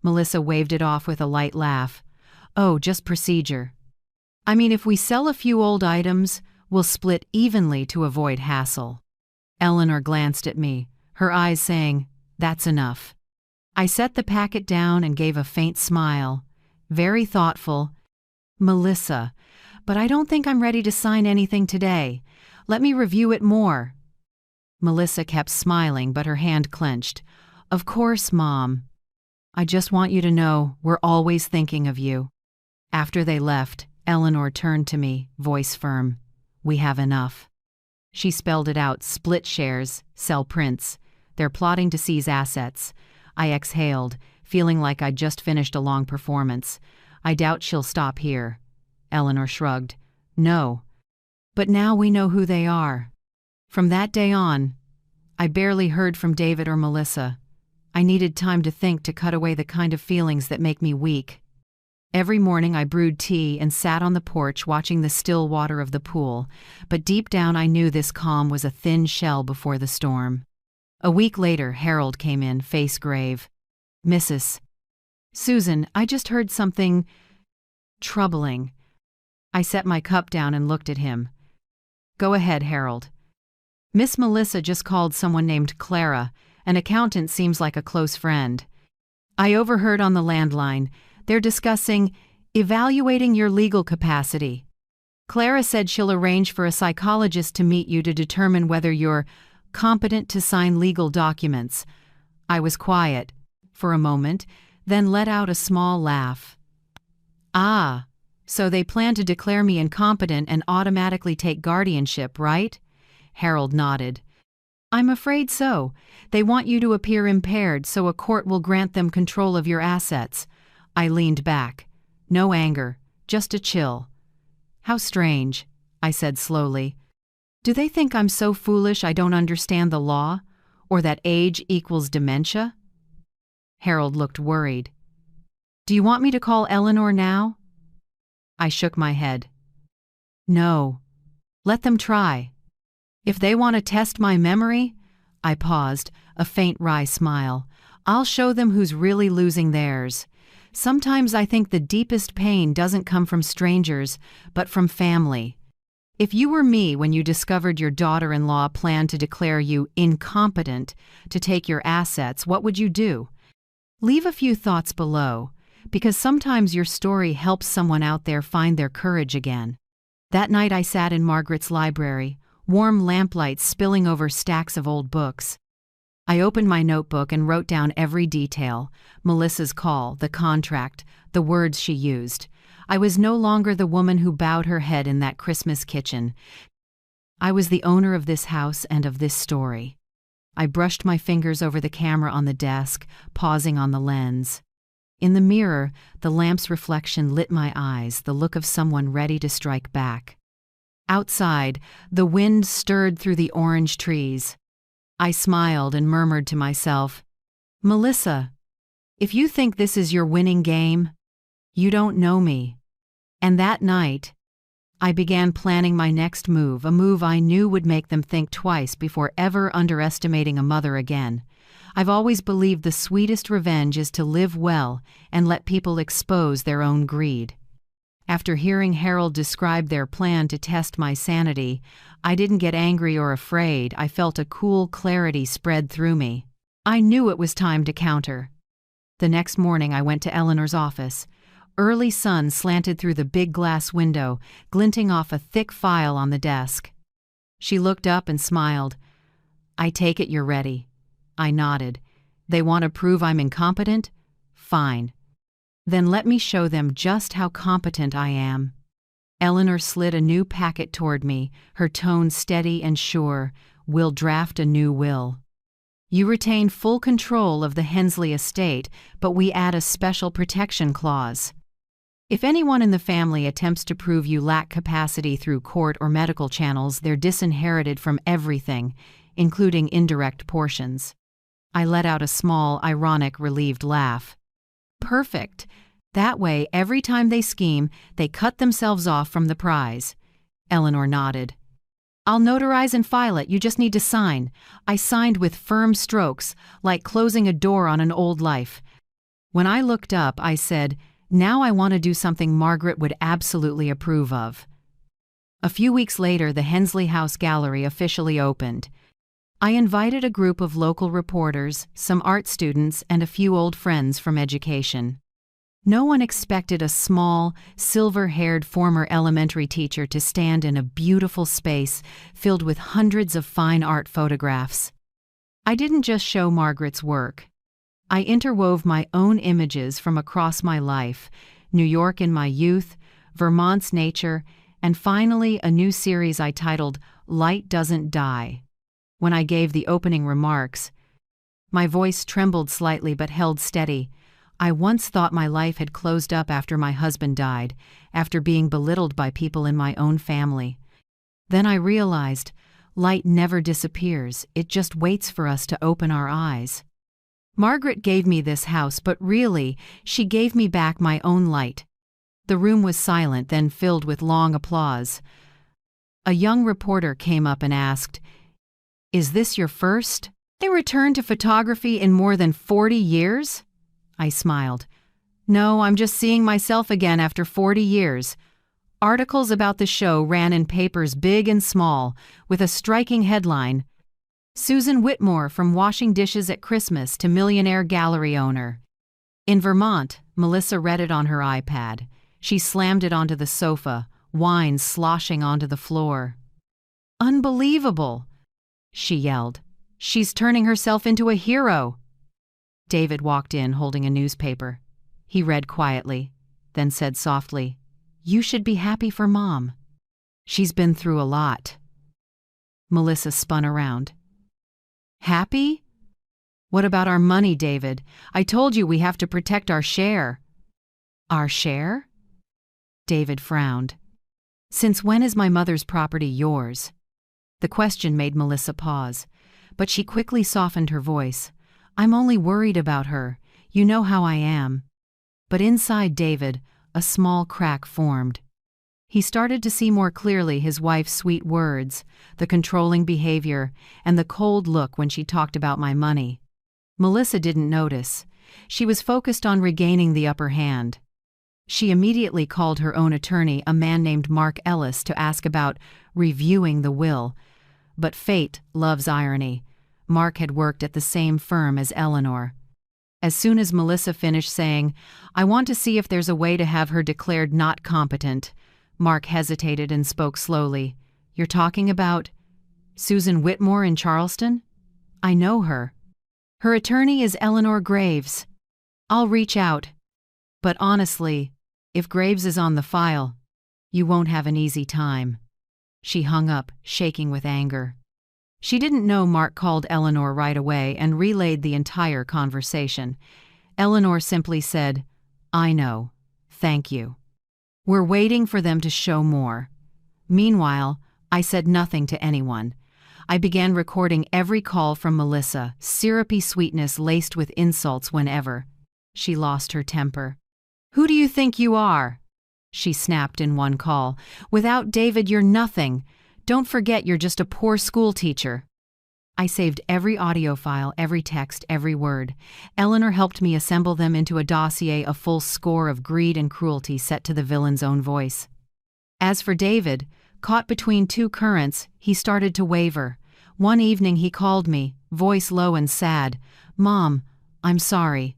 Melissa waved it off with a light laugh. "Oh, just procedure. I mean, if we sell a few old items, we'll split evenly to avoid hassle." Eleanor glanced at me, her eyes saying, "That's enough." I set the packet down and gave a faint smile. Very thoughtful. "Melissa, but I don't think I'm ready to sign anything today. Let me review it more." Melissa kept smiling, but her hand clenched. "Of course, Mom. I just want you to know we're always thinking of you." After they left, Eleanor turned to me, voice firm. "We have enough." She spelled it out: split shares, sell prints. They're plotting to seize assets. I exhaled, feeling like I'd just finished a long performance. "I doubt she'll stop here." Eleanor shrugged. "No. But now we know who they are." From that day on, I barely heard from David or Melissa. I needed time to think, to cut away the kind of feelings that make me weak. Every morning I brewed tea and sat on the porch watching the still water of the pool, but deep down I knew this calm was a thin shell before the storm. A week later, Harold came in, face grave. "Mrs. Susan, I just heard something troubling." I set my cup down and looked at him. "Go ahead, Harold." "Miss Melissa just called someone named Clara. An accountant, seems like a close friend. I overheard on the landline. They're discussing evaluating your legal capacity. Clara said she'll arrange for a psychologist to meet you to determine whether you're competent to sign legal documents." I was quiet for a moment, then let out a small laugh. "Ah, so they plan to declare me incompetent and automatically take guardianship, right?" Harold nodded. "I'm afraid so. They want you to appear impaired so a court will grant them control of your assets." I leaned back. No anger, just a chill. "How strange," I said slowly. "Do they think I'm so foolish I don't understand the law? Or that age equals dementia?" Harold looked worried. "Do you want me to call Eleanor now?" I shook my head. "No. Let them try. If they want to test my memory," I paused, a faint wry smile, "I'll show them who's really losing theirs. Sometimes I think the deepest pain doesn't come from strangers, but from family. If you were me when you discovered your daughter-in-law planned to declare you incompetent to take your assets, what would you do? Leave a few thoughts below, because sometimes your story helps someone out there find their courage again. That night I sat in Margaret's library, warm lamplight spilling over stacks of old books. I opened my notebook and wrote down every detail: Melissa's call, the contract, the words she used. I was no longer the woman who bowed her head in that Christmas kitchen. I was the owner of this house and of this story. I brushed my fingers over the camera on the desk, pausing on the lens. In the mirror, the lamp's reflection lit my eyes, the look of someone ready to strike back. Outside, the wind stirred through the orange trees. I smiled and murmured to myself, "Melissa, if you think this is your winning game, you don't know me." And that night, I began planning my next move, a move I knew would make them think twice before ever underestimating a mother again. I've always believed the sweetest revenge is to live well and let people expose their own greed. After hearing Harold describe their plan to test my sanity, I didn't get angry or afraid. I felt a cool clarity spread through me. I knew it was time to counter. The next morning I went to Eleanor's office. Early sun slanted through the big glass window, glinting off a thick file on the desk. She looked up and smiled. "I take it you're ready." I nodded. "They want to prove I'm incompetent? Fine. Then let me show them just how competent I am." Eleanor slid a new packet toward me, her tone steady and sure. "We'll draft a new will. You retain full control of the Hensley estate, but we add a special protection clause. If anyone in the family attempts to prove you lack capacity through court or medical channels, they're disinherited from everything, including indirect portions." I let out a small, ironic, relieved laugh. "Perfect. That way, every time they scheme, they cut themselves off from the prize." Eleanor nodded. "I'll notarize and file it. You just need to sign." I signed with firm strokes, like closing a door on an old life. When I looked up, I said, "Now I want to do something Margaret would absolutely approve of." A few weeks later, the Hensley House Gallery officially opened. I invited a group of local reporters, some art students, and a few old friends from education. No one expected a small, silver-haired former elementary teacher to stand in a beautiful space filled with hundreds of fine art photographs. I didn't just show Margaret's work. I interwove my own images from across my life: New York in my youth, Vermont's nature, and finally a new series I titled Light Doesn't Die. When I gave the opening remarks, my voice trembled slightly but held steady. I once thought my life had closed up after my husband died, after being belittled by people in my own family. Then I realized, light never disappears, it just waits for us to open our eyes. Margaret gave me this house, but really, she gave me back my own light. The room was silent, then filled with long applause. A young reporter came up and asked, "Is this your first return to photography in more than 40 years?" I smiled. "No, I'm just seeing myself again after 40 years. Articles about the show ran in papers big and small, with a striking headline, "Susan Whitmore from washing dishes at Christmas to millionaire gallery owner." In Vermont, Melissa read it on her iPad. She slammed it onto the sofa, wine sloshing onto the floor. "Unbelievable!" she yelled. "She's turning herself into a hero." David walked in holding a newspaper. He read quietly, then said softly, "You should be happy for Mom. She's been through a lot." Melissa spun around. "Happy? What about our money, David? I told you we have to protect our share." "Our share?" David frowned. "Since when is my mother's property yours?" The question made Melissa pause, but she quickly softened her voice. "I'm only worried about her. You know how I am." But inside David, a small crack formed. He started to see more clearly his wife's sweet words, the controlling behavior, and the cold look when she talked about my money. Melissa didn't notice. She was focused on regaining the upper hand. She immediately called her own attorney, a man named Mark Ellis, to ask about reviewing the will. But fate loves irony. Mark had worked at the same firm as Eleanor. As soon as Melissa finished saying, "I want to see if there's a way to have her declared not competent," Mark hesitated and spoke slowly. "You're talking about Susan Whitmore in Charleston? I know her. Her attorney is Eleanor Graves. I'll reach out. But honestly, if Graves is on the file, you won't have an easy time." She hung up, shaking with anger. She didn't know Mark called Eleanor right away and relayed the entire conversation. Eleanor simply said, "I know. Thank you. We're waiting for them to show more." Meanwhile, I said nothing to anyone. I began recording every call from Melissa, syrupy sweetness laced with insults whenever. She lost her temper. "Who do you think you are?" she snapped in one call. "Without David, you're nothing. Don't forget you're just a poor school teacher." I saved every audio file, every text, every word. Eleanor helped me assemble them into a dossier, a full score of greed and cruelty set to the villain's own voice. As for David, caught between two currents, he started to waver. One evening he called me, voice low and sad. "Mom, I'm sorry.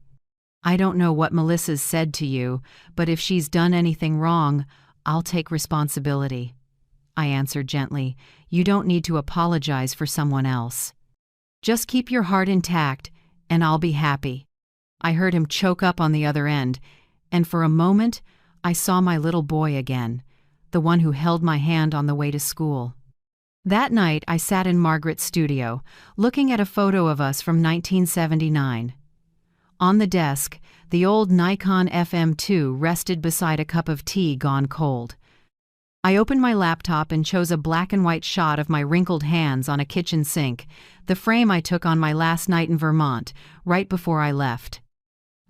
I don't know what Melissa's said to you, but if she's done anything wrong, I'll take responsibility." I answered gently, "You don't need to apologize for someone else. Just keep your heart intact, and I'll be happy." I heard him choke up on the other end, and for a moment, I saw my little boy again, the one who held my hand on the way to school. That night, I sat in Margaret's studio, looking at a photo of us from 1979. On the desk, the old Nikon FM2 rested beside a cup of tea gone cold. I opened my laptop and chose a black and white shot of my wrinkled hands on a kitchen sink, the frame I took on my last night in Vermont, right before I left.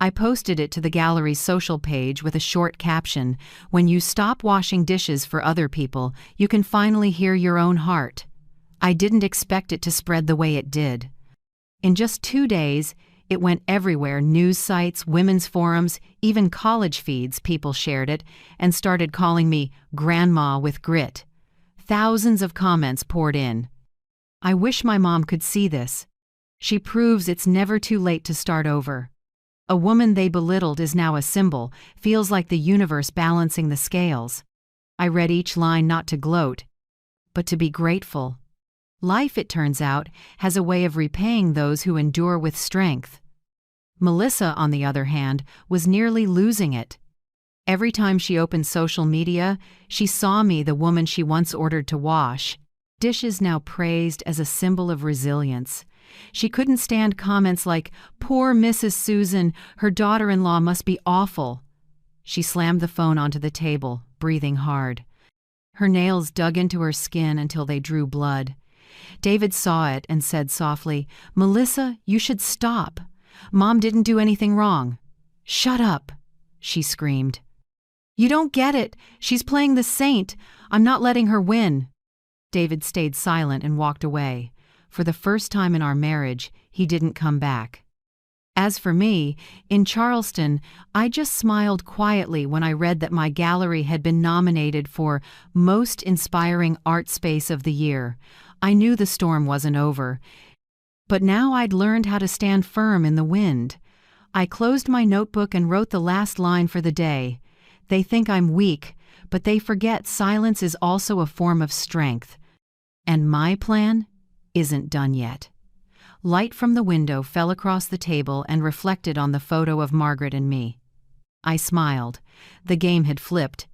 I posted it to the gallery's social page with a short caption, "When you stop washing dishes for other people, you can finally hear your own heart." I didn't expect it to spread the way it did. In just 2 days, it went everywhere: news sites, women's forums, even college feeds. People shared it and started calling me Grandma with Grit. Thousands of comments poured in. "I wish my mom could see this. She proves it's never too late to start over. A woman they belittled is now a symbol, feels like the universe balancing the scales." I read each line not to gloat, but to be grateful. Life, it turns out, has a way of repaying those who endure with strength. Melissa, on the other hand, was nearly losing it. Every time she opened social media, she saw me, the woman she once ordered to wash dishes, now praised as a symbol of resilience. She couldn't stand comments like, "Poor Mrs. Susan, her daughter-in-law must be awful." She slammed the phone onto the table, breathing hard. Her nails dug into her skin until they drew blood. David saw it and said softly, "Melissa, you should stop. Mom didn't do anything wrong." "Shut up," she screamed. "You don't get it. She's playing the saint. I'm not letting her win." David stayed silent and walked away. For the first time in our marriage, he didn't come back. As for me, in Charleston, I just smiled quietly when I read that my gallery had been nominated for Most Inspiring Art Space of the Year. I knew the storm wasn't over, but now I'd learned how to stand firm in the wind. I closed my notebook and wrote the last line for the day. "They think I'm weak, but they forget silence is also a form of strength. And my plan isn't done yet." Light from the window fell across the table and reflected on the photo of Margaret and me. I smiled. The game had flipped,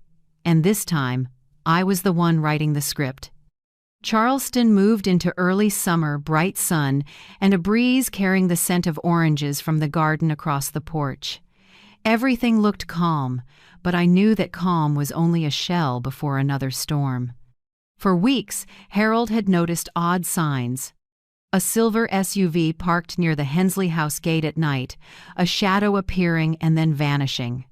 and this time, I was the one writing the script. Charleston moved into early summer, bright sun, and a breeze carrying the scent of oranges from the garden across the porch. Everything looked calm, but I knew that calm was only a shell before another storm. For weeks, Harold had noticed odd signs. A silver SUV parked near the Hensley House gate at night, a shadow appearing and then vanishing.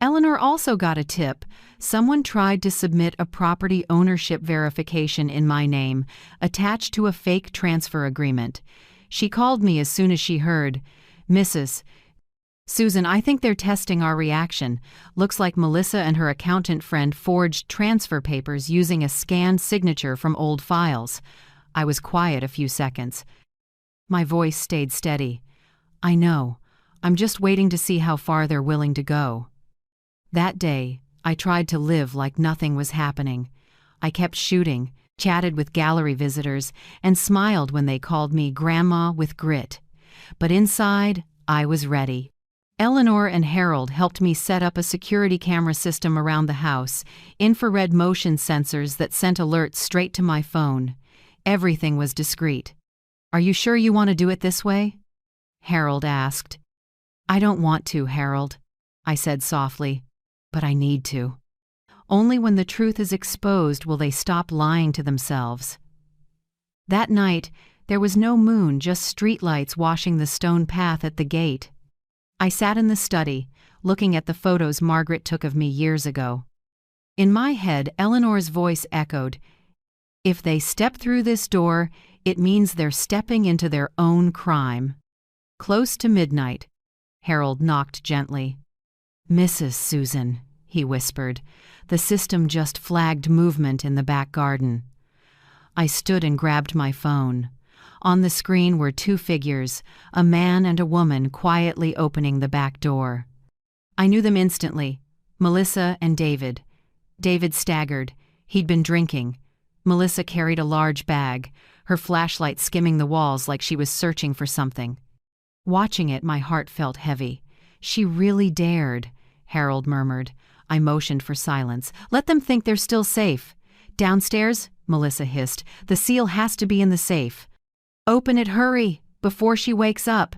Eleanor also got a tip. Someone tried to submit a property ownership verification in my name, attached to a fake transfer agreement. She called me as soon as she heard, "Mrs. Susan, I think they're testing our reaction. Looks like Melissa and her accountant friend forged transfer papers using a scanned signature from old files. I was quiet a few seconds. My voice stayed steady. I know. I'm just waiting to see how far they're willing to go. That day, I tried to live like nothing was happening. I kept shooting, chatted with gallery visitors, and smiled when they called me Grandma with grit. But inside, I was ready. Eleanor and Harold helped me set up a security camera system around the house, infrared motion sensors that sent alerts straight to my phone. Everything was discreet. Are you sure you want to do it this way? Harold asked. I don't want to, Harold, I said softly, but I need to. Only when the truth is exposed will they stop lying to themselves. That night, there was no moon, just streetlights washing the stone path at the gate. I sat in the study, looking at the photos Margaret took of me years ago. In my head, Eleanor's voice echoed, "If they step through this door, it means they're stepping into their own crime." Close to midnight, Harold knocked gently. "Mrs. Susan," he whispered. The system just flagged movement in the back garden. I stood and grabbed my phone. On the screen were two figures, a man and a woman quietly opening the back door. I knew them instantly, Melissa and David. David staggered. He'd been drinking. Melissa carried a large bag, her flashlight skimming the walls like she was searching for something. Watching it, my heart felt heavy. "She really dared," Harold murmured. I motioned for silence. "Let them think they're still safe." "Downstairs," Melissa hissed. "The seal has to be in the safe." "Open it, hurry, before she wakes up."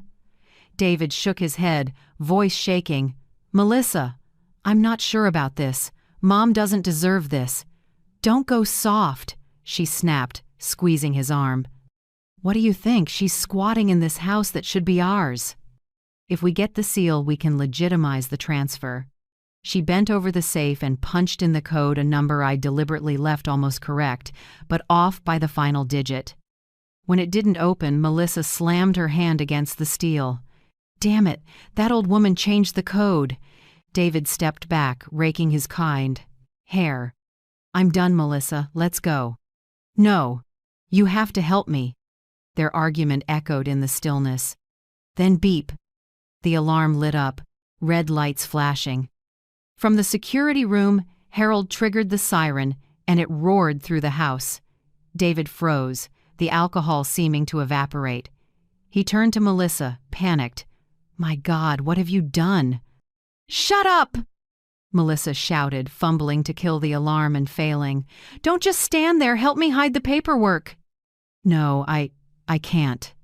David shook his head, voice shaking. "Melissa, I'm not sure about this. Mom doesn't deserve this." "Don't go soft," she snapped, squeezing his arm. "What do you think? She's squatting in this house that should be ours. If we get the seal, we can legitimize the transfer." She bent over the safe and punched in the code, a number I deliberately left almost correct, but off by the final digit. When it didn't open, Melissa slammed her hand against the steel. "Damn it, that old woman changed the code." David stepped back, raking his kind hair. "I'm done, Melissa, let's go." "No, you have to help me." Their argument echoed in the stillness. Then beep. The alarm lit up, red lights flashing. From the security room, Harold triggered the siren, and it roared through the house. David froze, the alcohol seeming to evaporate. He turned to Melissa, panicked. "My God, what have you done?" "Shut up!" Melissa shouted, fumbling to kill the alarm and failing. "Don't just stand there, help me hide the paperwork." "No, I can't."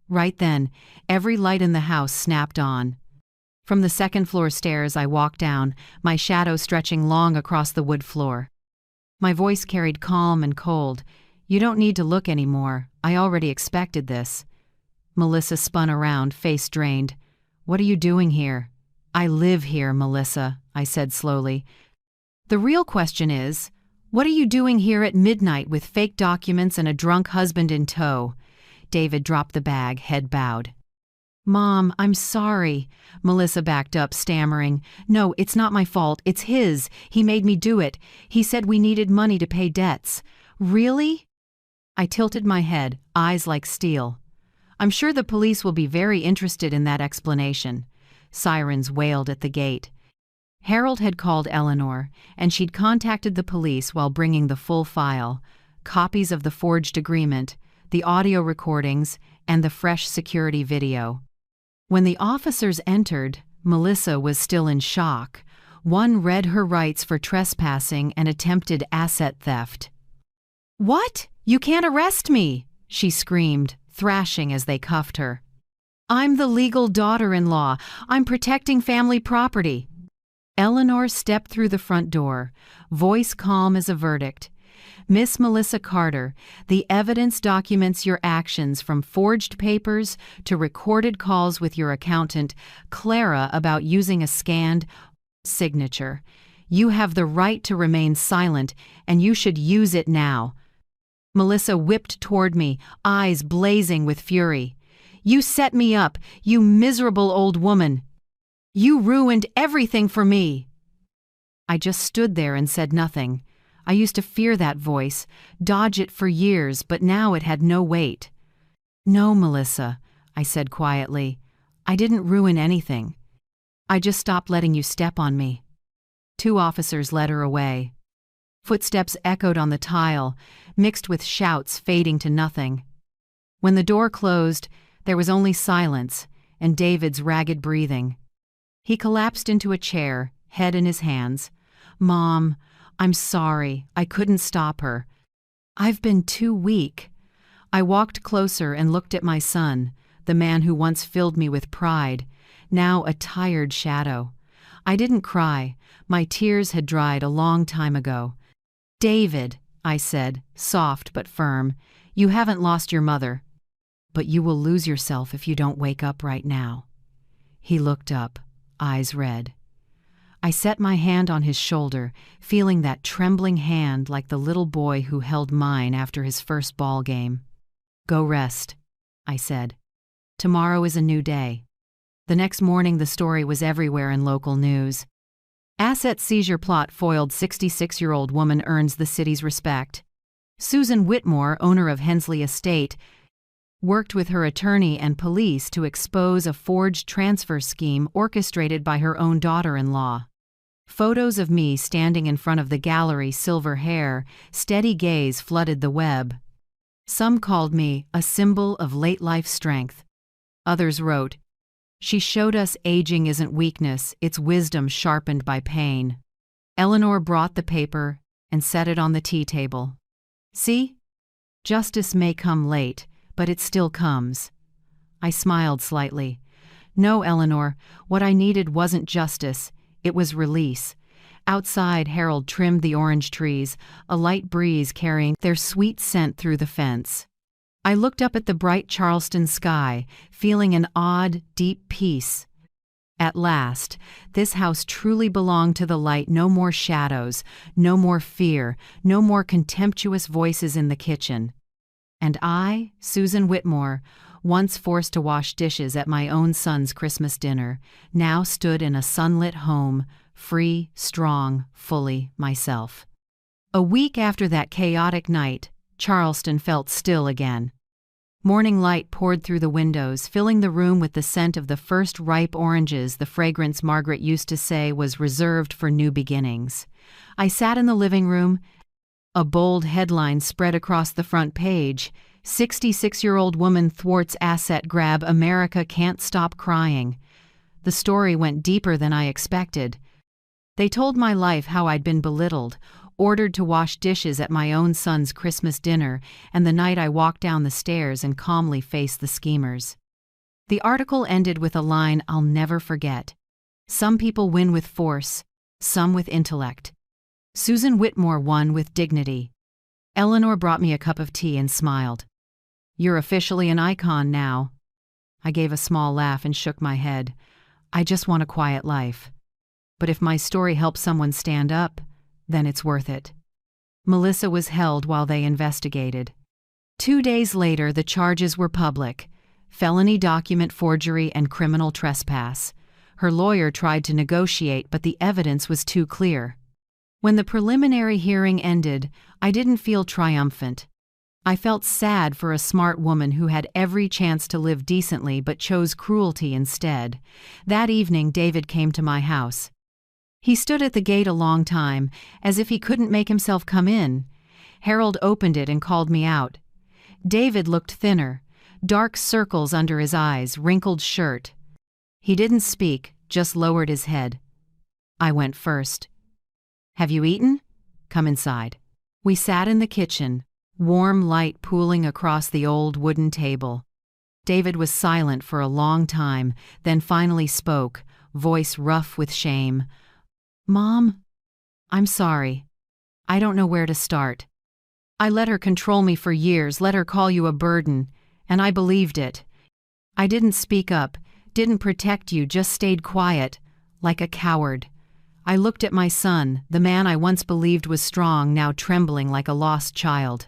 Right then, every light in the house snapped on. From the second-floor stairs, I walked down, my shadow stretching long across the wood floor. My voice carried calm and cold. "You don't need to look anymore. I already expected this." Melissa spun around, face drained. "What are you doing here?" "I live here, Melissa," I said slowly. "The real question is, what are you doing here at midnight with fake documents and a drunk husband in tow?" David dropped the bag, head bowed. "Mom, I'm sorry." Melissa backed up, stammering. "No, it's not my fault. It's his. He made me do it. He said we needed money to pay debts." "Really?" I tilted my head, eyes like steel. "I'm sure the police will be very interested in that explanation." Sirens wailed at the gate. Harold had called Eleanor, and she'd contacted the police while bringing the full file, copies of the forged agreement, the audio recordings, and the fresh security video. When the officers entered, Melissa was still in shock. One read her rights for trespassing and attempted asset theft. "What? You can't arrest me!" she screamed, thrashing as they cuffed her. "I'm the legal daughter-in-law. I'm protecting family property." Eleanor stepped through the front door, voice calm as a verdict. "Miss Melissa Carter, the evidence documents your actions from forged papers to recorded calls with your accountant, Clara, about using a scanned signature. You have the right to remain silent, and you should use it now." Melissa whipped toward me, eyes blazing with fury. "You set me up, you miserable old woman." You ruined everything for me. I just stood there and said nothing. I used to fear that voice, dodge it for years, but now it had no weight. No, Melissa, I said quietly. I didn't ruin anything. I just stopped letting you step on me. 2 officers led her away. Footsteps echoed on the tile, mixed with shouts fading to nothing. When the door closed, there was only silence and David's ragged breathing. He collapsed into a chair, head in his hands. Mom, I'm sorry, I couldn't stop her. I've been too weak. I walked closer and looked at my son, the man who once filled me with pride, now a tired shadow. I didn't cry. My tears had dried a long time ago. David, I said, soft but firm, you haven't lost your mother. But you will lose yourself if you don't wake up right now. He looked up, eyes red. I set my hand on his shoulder, feeling that trembling hand like the little boy who held mine after his first ball game. Go rest, I said. Tomorrow is a new day. The next morning the story was everywhere in local news. Asset seizure plot foiled, 66-year-old woman earns the city's respect. Susan Whitmore, owner of Hensley Estate, worked with her attorney and police to expose a forged transfer scheme orchestrated by her own daughter-in-law. Photos of me standing in front of the gallery, silver hair, steady gaze flooded the web. Some called me a symbol of late-life strength. Others wrote, "She showed us aging isn't weakness, it's wisdom sharpened by pain." Eleanor brought the paper and set it on the tea table. See? Justice may come late, but it still comes. I smiled slightly. No, Eleanor, what I needed wasn't justice, it was release. Outside, Harold trimmed the orange trees, a light breeze carrying their sweet scent through the fence. I looked up at the bright Charleston sky, feeling an odd, deep peace. At last, this house truly belonged to the light. No more shadows, no more fear, no more contemptuous voices in the kitchen. And I, Susan Whitmore, once forced to wash dishes at my own son's Christmas dinner, now stood in a sunlit home, free, strong, fully myself. A week after that chaotic night, Charleston felt still again. Morning light poured through the windows, filling the room with the scent of the first ripe oranges, the fragrance Margaret used to say was reserved for new beginnings. I sat in the living room. A bold headline spread across the front page, 66-year-old woman thwarts asset grab, America can't stop crying. The story went deeper than I expected. They told my life, how I'd been belittled, ordered to wash dishes at my own son's Christmas dinner, and the night I walked down the stairs and calmly faced the schemers. The article ended with a line I'll never forget. Some people win with force, some with intellect. Susan Whitmore won with dignity. Eleanor brought me a cup of tea and smiled. You're officially an icon now. I gave a small laugh and shook my head. I just want a quiet life. But if my story helps someone stand up, then it's worth it. Melissa was held while they investigated. 2 days later, the charges were public: felony document forgery and criminal trespass. Her lawyer tried to negotiate, but the evidence was too clear. When the preliminary hearing ended, I didn't feel triumphant. I felt sad for a smart woman who had every chance to live decently but chose cruelty instead. That evening, David came to my house. He stood at the gate a long time, as if he couldn't make himself come in. Harold opened it and called me out. David looked thinner, dark circles under his eyes, wrinkled shirt. He didn't speak, just lowered his head. I went first. Have you eaten? Come inside. We sat in the kitchen, warm light pooling across the old wooden table. David was silent for a long time, then finally spoke, voice rough with shame. Mom, I'm sorry. I don't know where to start. I let her control me for years, let her call you a burden, and I believed it. I didn't speak up, didn't protect you, just stayed quiet, like a coward. I looked at my son, the man I once believed was strong, now trembling like a lost child.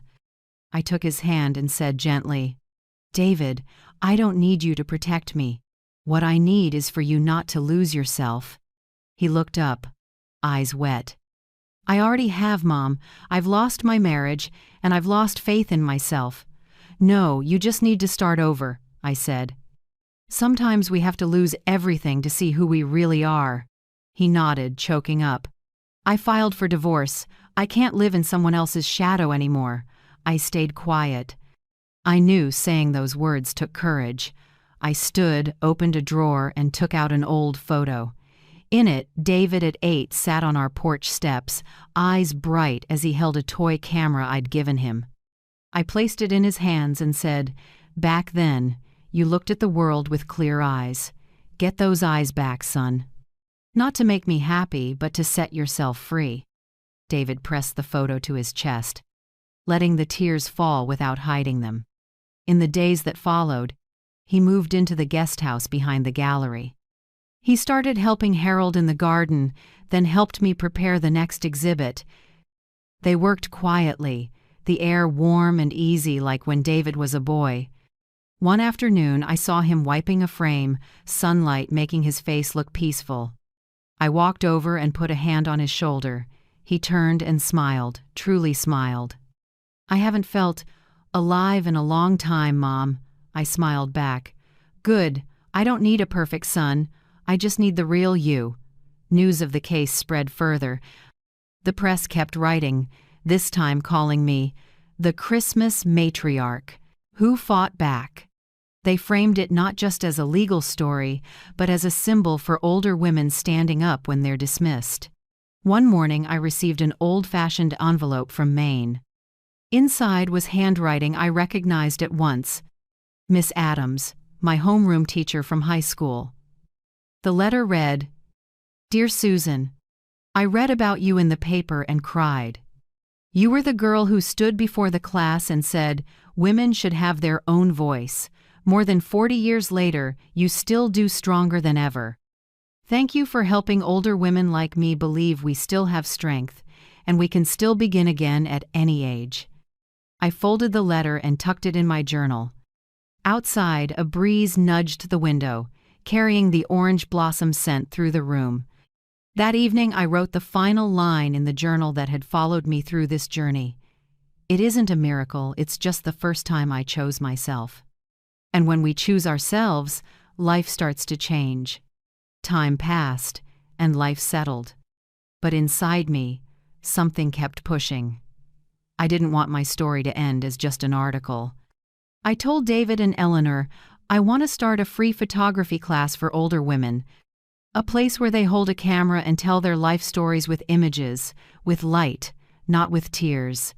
I took his hand and said gently, David, I don't need you to protect me. What I need is for you not to lose yourself." He looked up, eyes wet. "I already have, Mom. I've lost my marriage, and I've lost faith in myself." "No, you just need to start over," I said. "Sometimes we have to lose everything to see who we really are." He nodded, choking up. "I filed for divorce. I can't live in someone else's shadow anymore." I stayed quiet. I knew saying those words took courage. I stood, opened a drawer, and took out an old photo. In it, David at 8 sat on our porch steps, eyes bright as he held a toy camera I'd given him. I placed it in his hands and said, "Back then, you looked at the world with clear eyes. Get those eyes back, son. Not to make me happy, but to set yourself free." David pressed the photo to his chest, letting the tears fall without hiding them. In the days that followed, he moved into the guest house behind the gallery. He started helping Harold in the garden, then helped me prepare the next exhibit. They worked quietly, the air warm and easy like when David was a boy. One afternoon, I saw him wiping a frame, sunlight making his face look peaceful. I walked over and put a hand on his shoulder. He turned and smiled, truly smiled. "I haven't felt alive in a long time, Mom." I smiled back. "Good. I don't need a perfect son. I just need the real you." News of the case spread further. The press kept writing, this time calling me the Christmas matriarch. Who fought back? They framed it not just as a legal story, but as a symbol for older women standing up when they're dismissed. One morning, I received an old-fashioned envelope from Maine. Inside was handwriting I recognized at once. Miss Adams, my homeroom teacher from high school. The letter read, "Dear Susan, I read about you in the paper and cried. You were the girl who stood before the class and said, 'Women should have their own voice.' More than 40 years later, you still do stronger than ever. Thank you for helping older women like me believe we still have strength, and we can still begin again at any age." I folded the letter and tucked it in my journal. Outside, a breeze nudged the window, carrying the orange blossom scent through the room. That evening, I wrote the final line in the journal that had followed me through this journey. It isn't a miracle, it's just the first time I chose myself. And when we choose ourselves, life starts to change. Time passed, and life settled. But inside me, something kept pushing. I didn't want my story to end as just an article. I told David and Eleanor, I want to start a free photography class for older women, a place where they hold a camera and tell their life stories with images, with light, not with tears.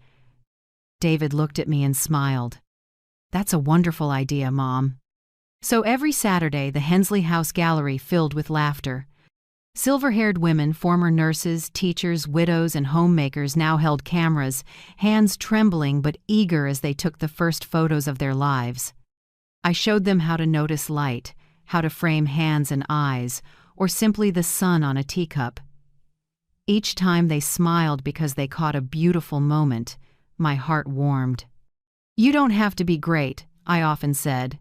David looked at me and smiled. "That's a wonderful idea, Mom." So every Saturday, the Hensley House Gallery filled with laughter. Silver-haired women, former nurses, teachers, widows, and homemakers now held cameras, hands trembling but eager as they took the first photos of their lives. I showed them how to notice light, how to frame hands and eyes, or simply the sun on a teacup. Each time they smiled because they caught a beautiful moment, my heart warmed. "You don't have to be great," I often said.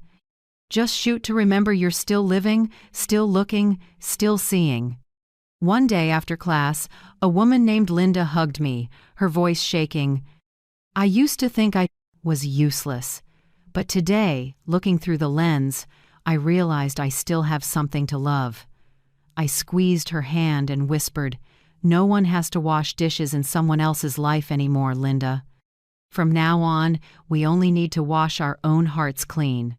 "Just shoot to remember you're still living, still looking, still seeing." One day after class, a woman named Linda hugged me, her voice shaking. "I used to think I was useless, but today, looking through the lens, I realized I still have something to love." I squeezed her hand and whispered, "No one has to wash dishes in someone else's life anymore, Linda. From now on, we only need to wash our own hearts clean."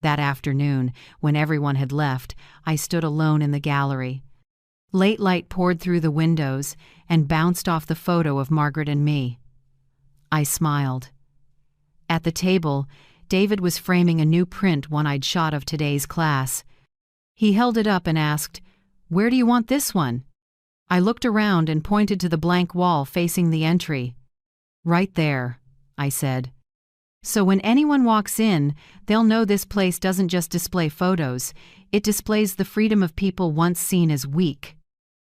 That afternoon, when everyone had left, I stood alone in the gallery. Late light poured through the windows and bounced off the photo of Margaret and me. I smiled. At the table, David was framing a new print one I'd shot of today's class. He held it up and asked, "Where do you want this one?" I looked around and pointed to the blank wall facing the entry. "Right there," I said. "So when anyone walks in, they'll know this place doesn't just display photos, it displays the freedom of people once seen as weak."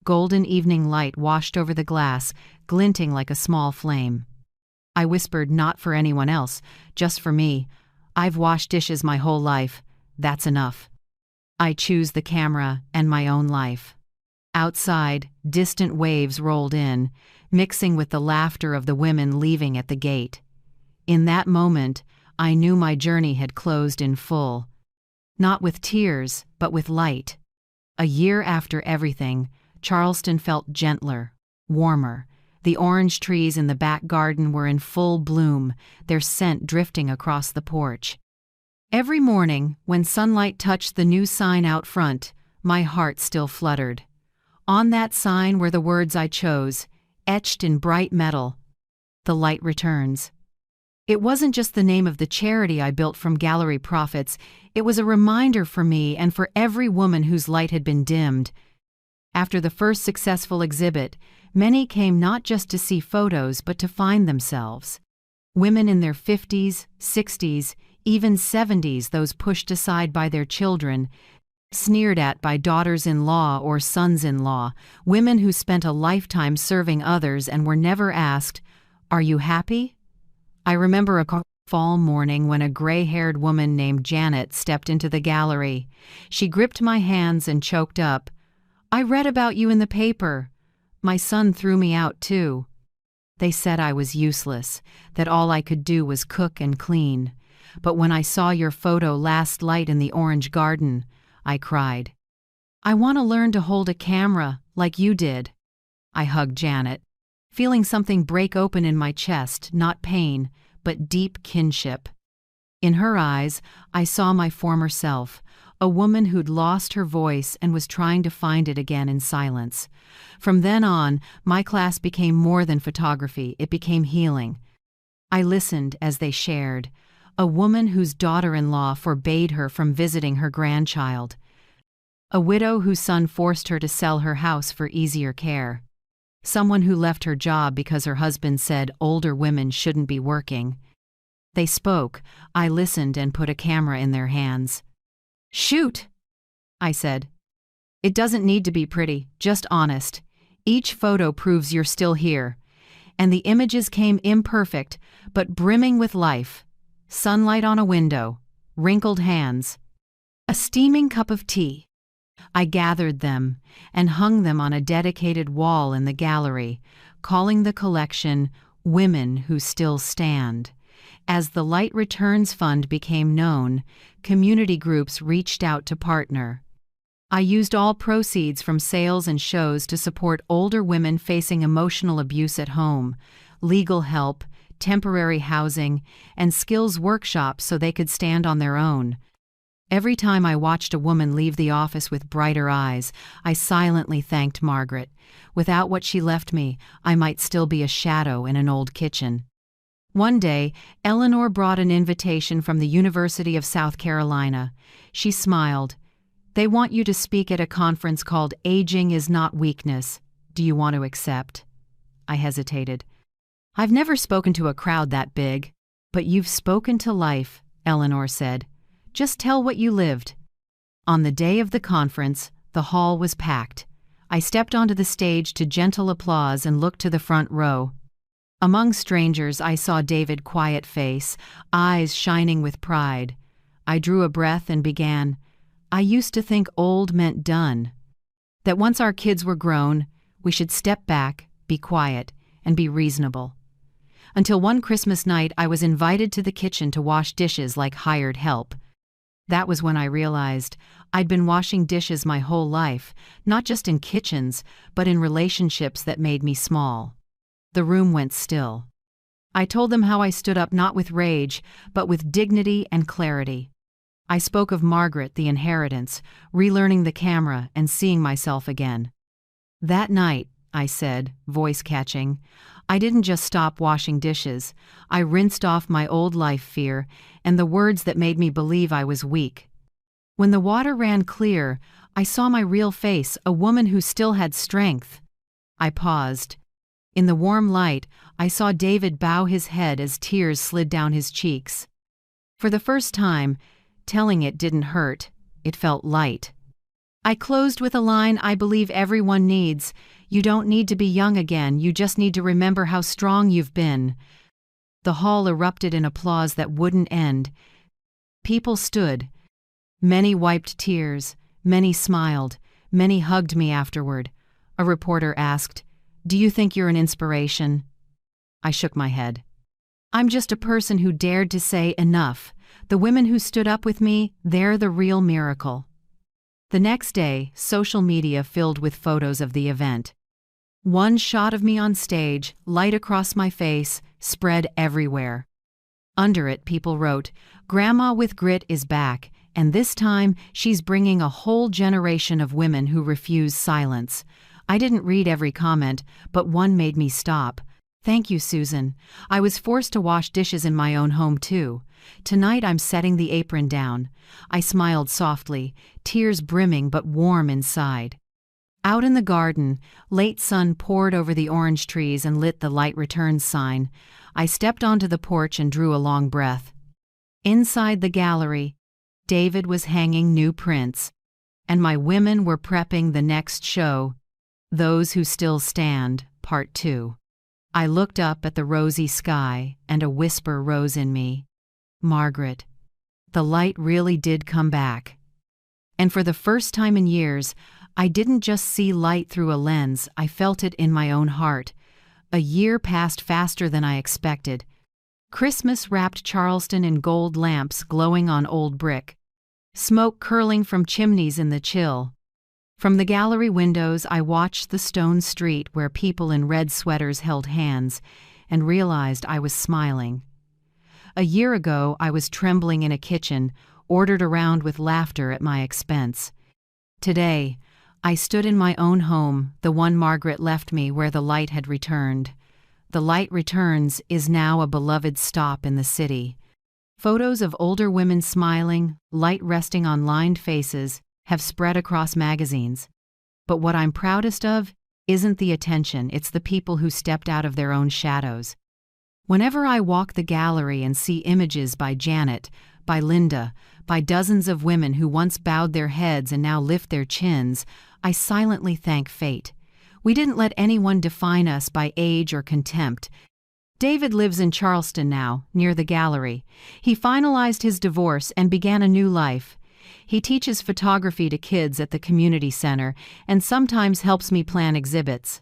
Golden evening light washed over the glass, glinting like a small flame. I whispered, "Not for anyone else, just for me. I've washed dishes my whole life. That's enough." I choose the camera and my own life. Outside, distant waves rolled in, mixing with the laughter of the women leaving at the gate. In that moment, I knew my journey had closed in full. Not with tears, but with light. A year after everything, Charleston felt gentler, warmer. The orange trees in the back garden were in full bloom, their scent drifting across the porch. Every morning, when sunlight touched the new sign out front, my heart still fluttered. On that sign were the words I chose, etched in bright metal. The light returns. It wasn't just the name of the charity I built from gallery profits, it was a reminder for me and for every woman whose light had been dimmed. After the first successful exhibit, many came not just to see photos but to find themselves. Women in their 50s, 60s, even 70s, those pushed aside by their children, sneered at by daughters-in-law or sons-in-law, women who spent a lifetime serving others and were never asked, "Are you happy?" I remember a fall morning when a gray-haired woman named Janet stepped into the gallery. She gripped my hands and choked up, "I read about you in the paper. My son threw me out too. They said I was useless, that all I could do was cook and clean. But when I saw your photo last light in the orange garden," I cried. "I want to learn to hold a camera like you did." I hugged Janet, feeling something break open in my chest, not pain, but deep kinship. In her eyes, I saw my former self, a woman who'd lost her voice and was trying to find it again in silence. From then on, my class became more than photography, it became healing. I listened as they shared. A woman whose daughter-in-law forbade her from visiting her grandchild. A widow whose son forced her to sell her house for easier care. Someone who left her job because her husband said older women shouldn't be working. They spoke, I listened and put a camera in their hands. "Shoot," I said. "It doesn't need to be pretty, just honest. Each photo proves you're still here." And the images came imperfect, but brimming with life. Sunlight on a window, wrinkled hands, a steaming cup of tea. I gathered them and hung them on a dedicated wall in the gallery, calling the collection Women Who Still Stand. As the Light Returns Fund became known, community groups reached out to partner. I used all proceeds from sales and shows to support older women facing emotional abuse at home, legal help, temporary housing, and skills workshops so they could stand on their own. Every time I watched a woman leave the office with brighter eyes, I silently thanked Margaret. Without what she left me, I might still be a shadow in an old kitchen. One day, Eleanor brought an invitation from the University of South Carolina. She smiled. "They want you to speak at a conference called Aging is Not Weakness. Do you want to accept?" I hesitated. "I've never spoken to a crowd that big." "But you've spoken to life," Eleanor said. "Just tell what you lived." On the day of the conference, the hall was packed. I stepped onto the stage to gentle applause and looked to the front row. Among strangers, I saw David's quiet face, eyes shining with pride. I drew a breath and began, "I used to think old meant done. That once our kids were grown, we should step back, be quiet, and be reasonable." Until one Christmas night, I was invited to the kitchen to wash dishes like hired help. That was when I realized I'd been washing dishes my whole life, not just in kitchens, but in relationships that made me small. The room went still. I told them how I stood up not with rage, but with dignity and clarity. I spoke of Margaret, the inheritance, relearning the camera and seeing myself again. That night, I said, voice catching, I didn't just stop washing dishes. I rinsed off my old life fear and the words that made me believe I was weak. When the water ran clear, I saw my real face, a woman who still had strength. I paused. In the warm light, I saw David bow his head as tears slid down his cheeks. For the first time, telling it didn't hurt, it felt light. I closed with a line I believe everyone needs. You don't need to be young again, you just need to remember how strong you've been. The hall erupted in applause that wouldn't end. People stood. Many wiped tears, Many smiled. Many hugged me afterward. A reporter asked, "Do you think you're an inspiration?" I shook my head. I'm just a person who dared to say enough. The women who stood up with me, they're the real miracle. The next day, social media filled with photos of the event. One shot of me on stage, light across my face, spread everywhere. Under it, people wrote, "Grandma with Grit is back, and this time she's bringing a whole generation of women who refuse silence." I didn't read every comment, but one made me stop. "Thank you, Susan. I was forced to wash dishes in my own home, too. Tonight I'm setting the apron down." I smiled softly, tears brimming but warm inside. Out in the garden, late sun poured over the orange trees and lit the light returns sign. I stepped onto the porch and drew a long breath. Inside the gallery, David was hanging new prints, and my women were prepping the next show, Those Who Still Stand, Part 2. I looked up at the rosy sky, and a whisper rose in me. Margaret, the light really did come back. And for the first time in years, I didn't just see light through a lens, I felt it in my own heart. A year passed faster than I expected. Christmas wrapped Charleston in gold lamps glowing on old brick, smoke curling from chimneys in the chill. From the gallery windows, I watched the stone street where people in red sweaters held hands and realized I was smiling. A year ago, I was trembling in a kitchen, ordered around with laughter at my expense. Today, I stood in my own home, the one Margaret left me where the light had returned. The Light Returns is now a beloved stop in the city. Photos of older women smiling, light resting on lined faces, have spread across magazines. But what I'm proudest of isn't the attention, it's the people who stepped out of their own shadows. Whenever I walk the gallery and see images by Janet, by Linda, by dozens of women who once bowed their heads and now lift their chins, I silently thank fate. We didn't let anyone define us by age or contempt. David lives in Charleston now, near the gallery. He finalized his divorce and began a new life. He teaches photography to kids at the community center and sometimes helps me plan exhibits.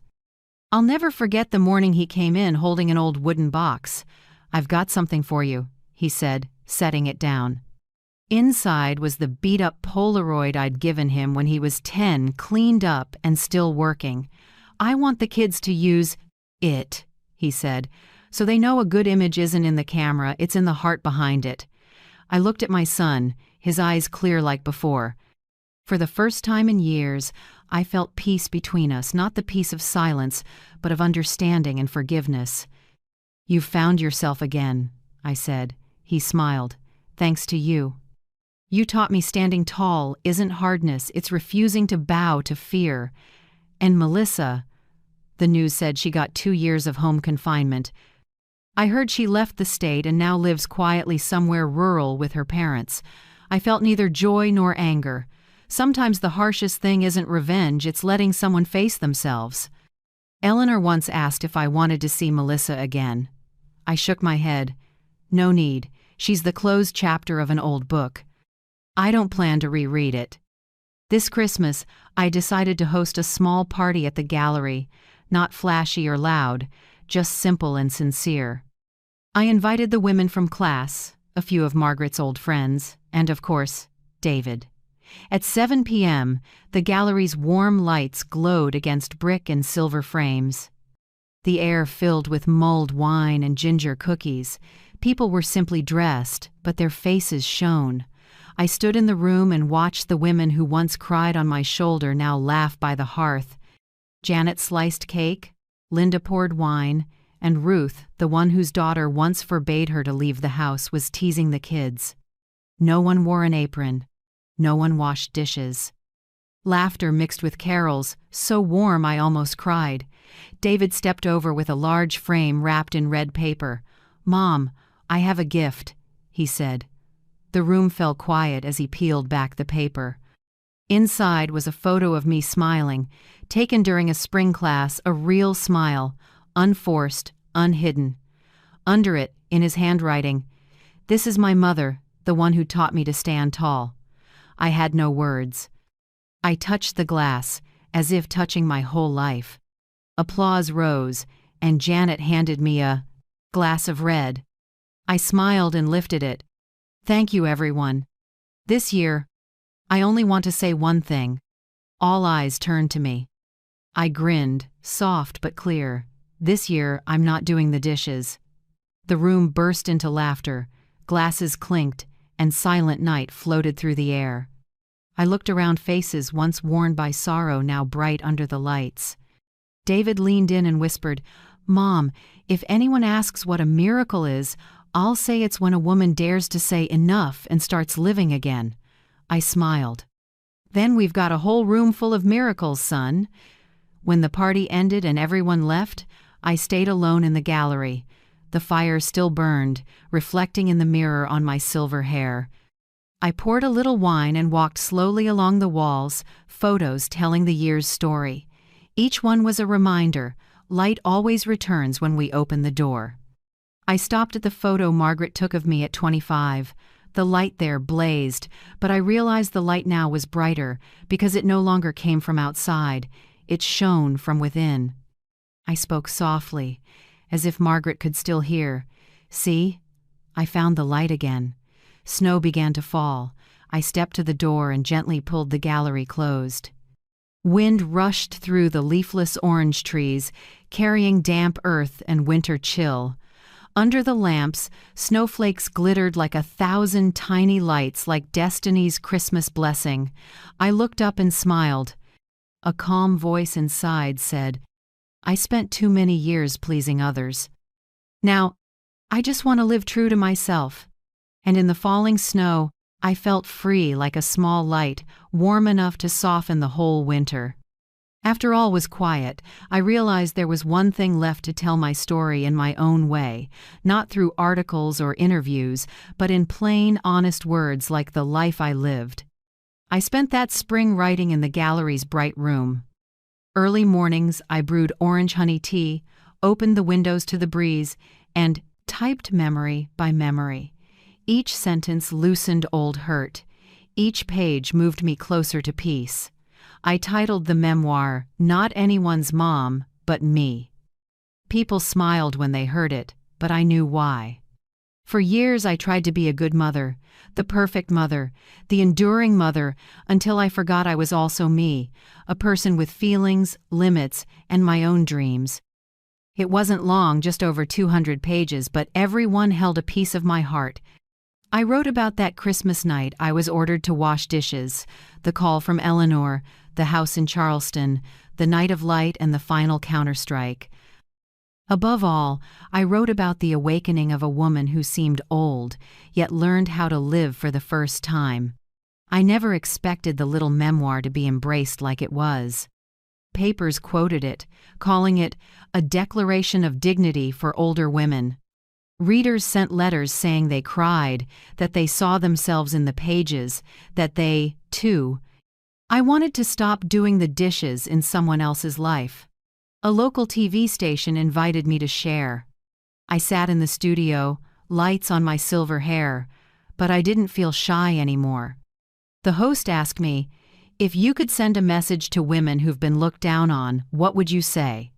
I'll never forget the morning he came in holding an old wooden box. "I've got something for you," he said, setting it down. Inside was the beat-up Polaroid I'd given him when he was 10, cleaned up and still working. "I want the kids to use it," he said, "so they know a good image isn't in the camera, it's in the heart behind it." I looked at my son, his eyes clear like before. For the first time in years, I felt peace between us, not the peace of silence, but of understanding and forgiveness. "You've found yourself again," I said. He smiled. "Thanks to you. You taught me standing tall isn't hardness, it's refusing to bow to fear." And Melissa, the news said she got 2 years of home confinement. I heard she left the state and now lives quietly somewhere rural with her parents. I felt neither joy nor anger. Sometimes the harshest thing isn't revenge, it's letting someone face themselves. Eleanor once asked if I wanted to see Melissa again. I shook my head. No need. She's the closed chapter of an old book. I don't plan to reread it. This Christmas, I decided to host a small party at the gallery, not flashy or loud, just simple and sincere. I invited the women from class, a few of Margaret's old friends, and of course, David. At 7 p.m., the gallery's warm lights glowed against brick and silver frames. The air filled with mulled wine and ginger cookies. People were simply dressed, but their faces shone. I stood in the room and watched the women who once cried on my shoulder now laugh by the hearth. Janet sliced cake, Linda poured wine, and Ruth, the one whose daughter once forbade her to leave the house, was teasing the kids. No one wore an apron. No one washed dishes. Laughter mixed with carols, so warm I almost cried. David stepped over with a large frame wrapped in red paper. "Mom, I have a gift," he said. The room fell quiet as he peeled back the paper. Inside was a photo of me smiling, taken during a spring class, a real smile, unforced, unhidden. Under it, in his handwriting, "This is my mother, the one who taught me to stand tall." I had no words. I touched the glass, as if touching my whole life. Applause rose, and Janet handed me a glass of red. I smiled and lifted it. Thank you, everyone. This year, I only want to say one thing. All eyes turned to me. I grinned, soft but clear. This year, I'm not doing the dishes. The room burst into laughter, glasses clinked, and silent night floated through the air. I looked around, faces once worn by sorrow now bright under the lights. David leaned in and whispered, "Mom, if anyone asks what a miracle is, I'll say it's when a woman dares to say enough and starts living again." I smiled. "Then we've got a whole room full of miracles, son." When the party ended and everyone left, I stayed alone in the gallery. The fire still burned, reflecting in the mirror on my silver hair. I poured a little wine and walked slowly along the walls, photos telling the year's story. Each one was a reminder. Light always returns when we open the door. I stopped at the photo Margaret took of me at 25. The light there blazed, but I realized the light now was brighter because it no longer came from outside. It shone from within. I spoke softly, as if Margaret could still hear. "See? I found the light again." Snow began to fall. I stepped to the door and gently pulled the gallery closed. Wind rushed through the leafless orange trees, carrying damp earth and winter chill. Under the lamps, snowflakes glittered like 1,000 tiny lights, like destiny's Christmas blessing. I looked up and smiled. A calm voice inside said, "I spent too many years pleasing others. Now, I just want to live true to myself." And in the falling snow, I felt free like a small light, warm enough to soften the whole winter. After all was quiet, I realized there was one thing left to tell my story in my own way, not through articles or interviews, but in plain, honest words like the life I lived. I spent that spring writing in the gallery's bright room. Early mornings, I brewed orange honey tea, opened the windows to the breeze, and typed memory by memory. Each sentence loosened old hurt. Each page moved me closer to peace. I titled the memoir, "Not Anyone's Mom, But Me." People smiled when they heard it, but I knew why. For years I tried to be a good mother, the perfect mother, the enduring mother, until I forgot I was also me, a person with feelings, limits, and my own dreams. It wasn't long, just over 200 pages, but every one held a piece of my heart. I wrote about that Christmas night I was ordered to wash dishes, the call from Eleanor, the house in Charleston, the night of light, and the final counterstrike. Above all, I wrote about the awakening of a woman who seemed old, yet learned how to live for the first time. I never expected the little memoir to be embraced like it was. Papers quoted it, calling it a declaration of dignity for older women. Readers sent letters saying they cried, that they saw themselves in the pages, that they, too. I wanted to stop doing the dishes in someone else's life. A local TV station invited me to share. I sat in the studio, lights on my silver hair, but I didn't feel shy anymore. The host asked me, "If you could send a message to women who've been looked down on, what would you say?"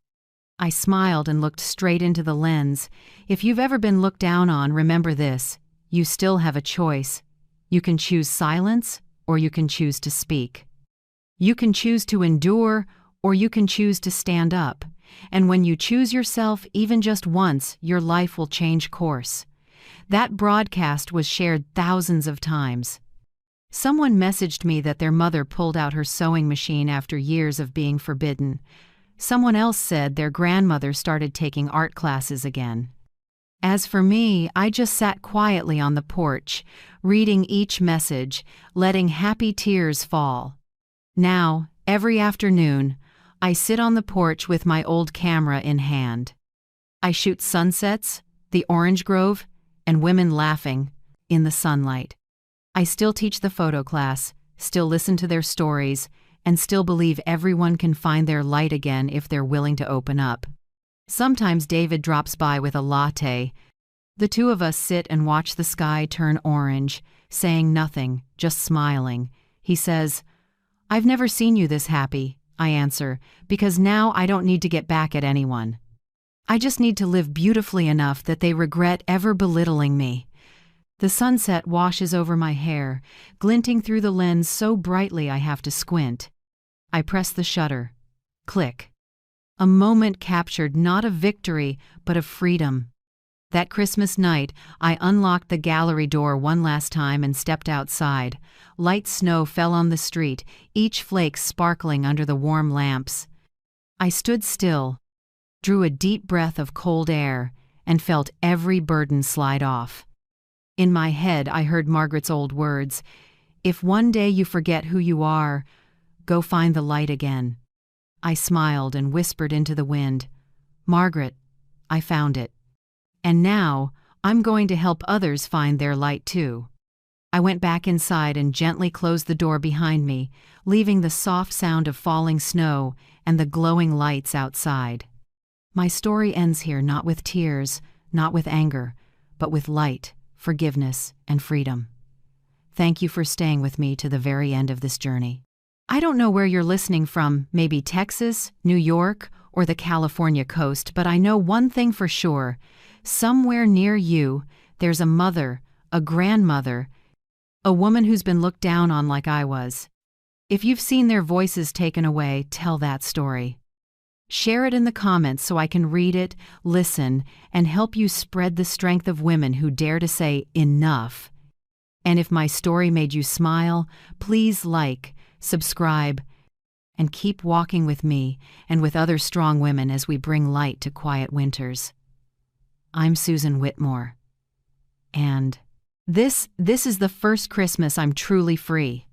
I smiled and looked straight into the lens. If you've ever been looked down on, remember this: you still have a choice. You can choose silence, or you can choose to speak. You can choose to endure, or you can choose to stand up. And when you choose yourself, even just once, your life will change course. That broadcast was shared thousands of times. Someone messaged me that their mother pulled out her sewing machine after years of being forbidden. Someone else said their grandmother started taking art classes again. As for me, I just sat quietly on the porch, reading each message, letting happy tears fall. Now, every afternoon, I sit on the porch with my old camera in hand. I shoot sunsets, the orange grove, and women laughing in the sunlight. I still teach the photo class, still listen to their stories, and still believe everyone can find their light again if they're willing to open up. Sometimes David drops by with a latte. The two of us sit and watch the sky turn orange, saying nothing, just smiling. He says, I've never seen you this happy, I answer, because now I don't need to get back at anyone. I just need to live beautifully enough that they regret ever belittling me. The sunset washes over my hair, glinting through the lens so brightly I have to squint. I press the shutter. Click. A moment captured not of victory, but of freedom. That Christmas night, I unlocked the gallery door one last time and stepped outside. Light snow fell on the street, each flake sparkling under the warm lamps. I stood still, drew a deep breath of cold air, and felt every burden slide off. In my head, I heard Margaret's old words, "If one day you forget who you are, go find the light again." I smiled and whispered into the wind, "Margaret, I found it. And now, I'm going to help others find their light too." I went back inside and gently closed the door behind me, leaving the soft sound of falling snow and the glowing lights outside. My story ends here not with tears, not with anger, but with light, forgiveness, and freedom. Thank you for staying with me to the very end of this journey. I don't know where you're listening from, maybe Texas, New York, or the California coast, but I know one thing for sure. Somewhere near you, there's a mother, a grandmother, a woman who's been looked down on like I was. If you've seen their voices taken away, tell that story. Share it in the comments so I can read it, listen, and help you spread the strength of women who dare to say enough. And if my story made you smile, please like, subscribe, and keep walking with me and with other strong women as we bring light to quiet winters. I'm Susan Whitmore. And this is the first Christmas I'm truly free.